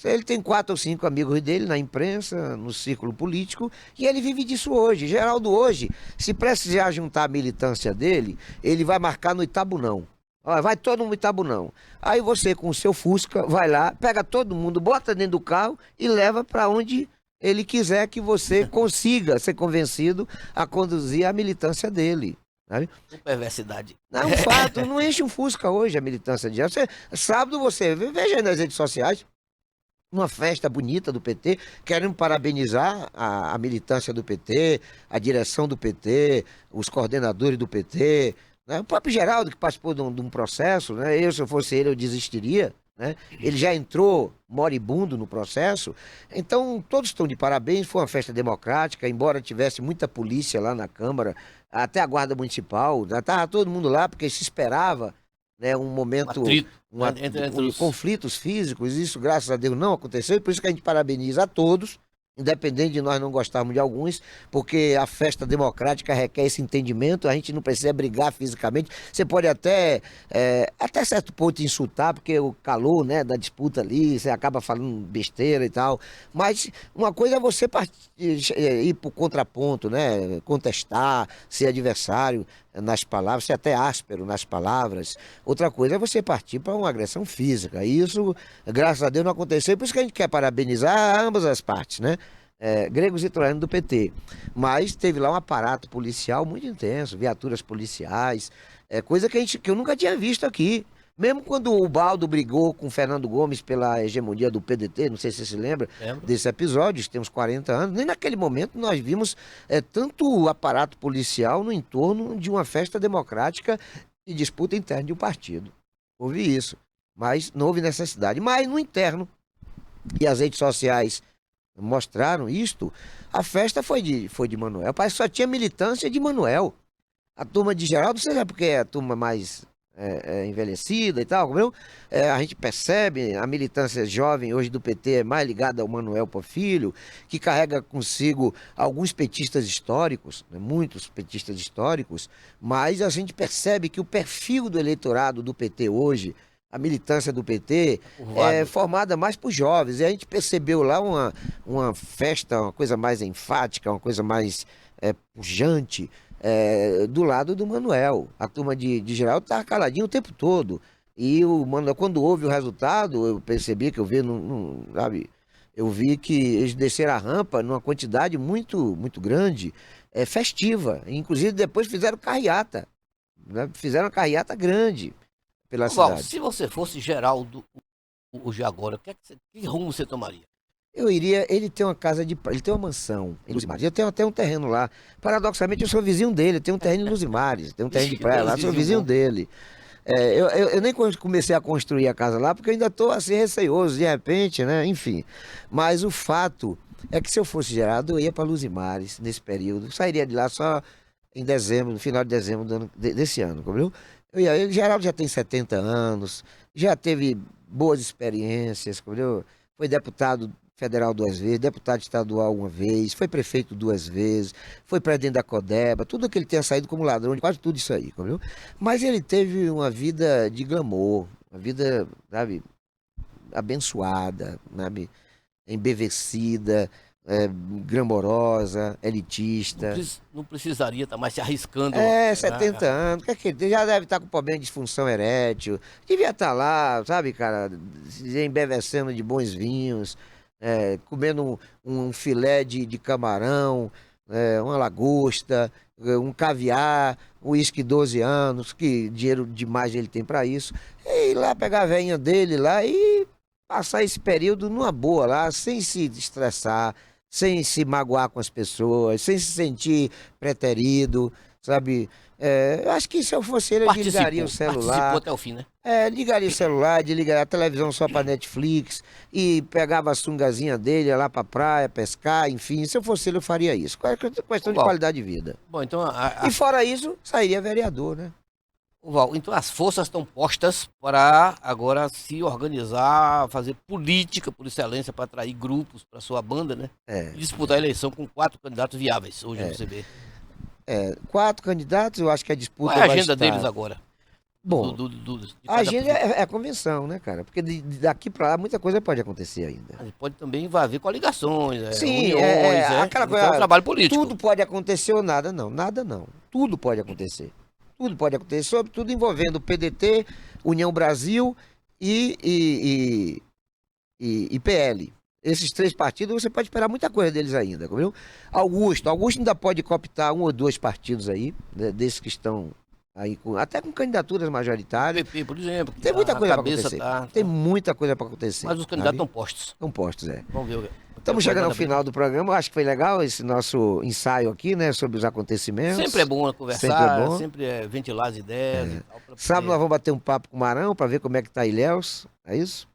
Ele tem 4 ou 5 amigos dele na imprensa, no círculo político, e ele vive disso hoje. Geraldo hoje, se precisar juntar a militância dele, ele vai marcar no Itabunão. Olha, vai todo mundo no Itabunão. Aí você, com o seu Fusca, vai lá, pega todo mundo, bota dentro do carro e leva para onde ele quiser que você consiga ser convencido a conduzir a militância dele. Sabe? Com perversidade. Não é um fato, não enche um Fusca hoje a militância de sábado você veja aí nas redes sociais uma festa bonita do PT, querendo parabenizar a militância do PT, a direção do PT, os coordenadores do PT, né? O próprio Geraldo, que participou de um processo, né? Se eu fosse ele, eu desistiria. Né? Ele já entrou moribundo no processo, então todos estão de parabéns. Foi uma festa democrática, embora tivesse muita polícia lá na Câmara, até a Guarda Municipal, estava todo mundo lá porque se esperava, né, um momento, Atrito, entre os... conflitos físicos. Isso, graças a Deus, não aconteceu, e por isso que a gente parabeniza a todos, independente de nós não gostarmos de alguns, porque a festa democrática requer esse entendimento. A gente não precisa brigar fisicamente. Você pode até certo ponto insultar, porque o calor, né, da disputa ali, você acaba falando besteira e tal. Mas uma coisa é você ir para o contraponto, né, contestar, ser adversário nas palavras, ser até áspero nas palavras. Outra coisa é você partir para uma agressão física. Isso, graças a Deus, não aconteceu. Por isso que a gente quer parabenizar ambas as partes, né? Gregos e troianos do PT. Mas teve lá um aparato policial muito intenso, viaturas policiais, coisa que eu nunca tinha visto aqui. Mesmo quando o Baldo brigou com o Fernando Gomes pela hegemonia do PDT, não sei se você se lembra desse episódio, isso tem uns 40 anos, nem naquele momento nós vimos tanto aparato policial no entorno de uma festa democrática e disputa interna de um partido. Houve isso, mas não houve necessidade. Mas no interno, e as redes sociais mostraram isto, a festa foi de Manuel. Parece que só tinha militância de Manuel. A turma de Geraldo, seja porque é a turma mais envelhecida e tal, viu? A gente percebe a militância jovem hoje do PT é mais ligada ao Manuel Porfírio, que carrega consigo alguns petistas históricos, né, muitos petistas históricos, mas a gente percebe que o perfil do eleitorado do PT hoje, a militância do PT, é Curvado. formada mais por jovens. E a gente percebeu lá uma festa, uma coisa mais enfática, uma coisa mais pujante, do lado do Manuel. A turma de Geraldo estava caladinho o tempo todo. E o Manuel, quando houve o resultado, eu percebi que eu vi, sabe, eu vi que eles desceram a rampa numa quantidade muito, muito grande, festiva. Inclusive depois fizeram carreata, né? Fizeram uma carreata grande pela Ô, Val, cidade. se você fosse Geraldo hoje agora, que rumo você tomaria? Eu iria. Ele tem uma casa de praia, ele tem uma mansão em Luzimares. Eu tenho até um terreno lá. Paradoxalmente, eu sou vizinho dele. Tem um terreno em Luzimares, tem um terreno de praia lá, sou Vizinho vizinho bom. dele. Eu nem comecei a construir a casa lá porque eu ainda estou assim receoso, de repente, né? Enfim. Mas o fato é que se eu fosse Geraldo, eu ia para Luzimares nesse período. Eu sairia de lá só em dezembro, no final de dezembro desse ano, viu? Geraldo já tem 70 anos, já teve boas experiências, viu? Foi deputado federal 2 vezes, deputado estadual 1 vez, foi prefeito 2 vezes, foi presidente da Codeba, tudo que ele tenha saído como ladrão, quase tudo isso aí, viu? Mas ele teve uma vida de glamour, uma vida, sabe, abençoada, sabe, embevecida, glamourosa, elitista. Não precisaria estar mais se arriscando. 70 anos, que já deve estar com problema de disfunção erétil. Devia estar lá, sabe, cara, se embevecendo de bons vinhos, comendo um filé de camarão, uma lagosta, um caviar, um uísque 12 anos, que dinheiro demais ele tem para isso. E ir lá pegar a veinha dele lá e passar esse período numa boa lá, sem se estressar, sem se magoar com as pessoas, sem se sentir preterido, sabe? Eu acho que se eu fosse ele, eu desligaria o Participou celular, até o fim, né? ligaria o celular, desligaria a televisão só para Netflix e pegava a sungazinha dele, ia lá pra praia, pescar, enfim. Se eu fosse ele, eu faria isso. Ô, Questão de Val, qualidade de vida. bom, então, E fora isso, sairia vereador, né? ô, Val, então as forças estão postas para agora se organizar, fazer política por excelência para atrair grupos para sua banda, né? É. E disputar a eleição com 4 candidatos viáveis. Hoje você vê. 4 candidatos, eu acho que a Qual é disputa a vai agenda deles estar. agora? Bom, De a cada agenda é a convenção, né, cara? Porque daqui pra lá muita coisa pode acontecer ainda. Mas pode também haver coligações, Sim, uniões, aquela então é um coisa. trabalho político. Tudo pode acontecer ou nada, não. Nada não. Tudo pode acontecer. Tudo pode acontecer, sobretudo envolvendo o PDT, União Brasil e PL. Esses 3 partidos, você pode esperar muita coisa deles ainda, viu? Augusto ainda pode cooptar 1 ou 2 partidos aí, né, desses que estão aí, até com candidaturas majoritárias. PP, por exemplo, que Tem muita a coisa para cabeça acontecer. tá, Tem tá. muita coisa para acontecer, Mas os candidatos sabe? estão postos. Estão postos, é. Vamos ver até Estamos agora chegando vai ao dar briga. final do programa. Eu acho que foi legal esse nosso ensaio aqui, né, sobre os Sempre é acontecimentos. bom Sempre é conversar, bom. sempre é ventilar as ideias e tal. Sábado nós vamos bater um papo com o Marão para ver como é que tá Ilhéus. É isso?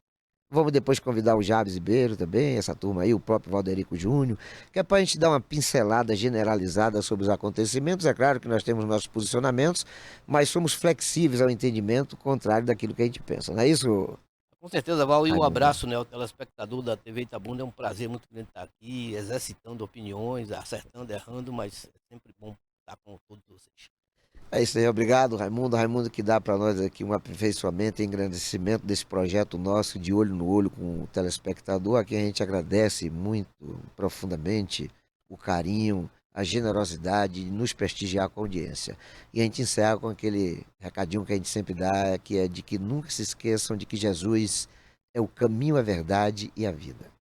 Vamos depois convidar o Jabes Ribeiro também, essa turma aí, o próprio Valderico Júnior, que é para a gente dar uma pincelada generalizada sobre os acontecimentos. É claro que nós temos nossos posicionamentos, mas somos flexíveis ao entendimento contrário daquilo que a gente pensa. Não é isso, Com certeza, Val, e um Raimundo? abraço, né, ao telespectador da TV Itabuna. É um prazer muito grande estar aqui, exercitando opiniões, acertando, errando, mas é sempre bom estar com todos vocês. É isso aí, obrigado, Raimundo. Raimundo que dá para nós aqui um aperfeiçoamento e engrandecimento desse projeto nosso de olho no olho com o telespectador. Aqui a gente agradece muito profundamente o carinho, a generosidade de nos prestigiar com a audiência. E a gente encerra com aquele recadinho que a gente sempre dá, que é de que nunca se esqueçam de que Jesus é o caminho, a verdade e a vida.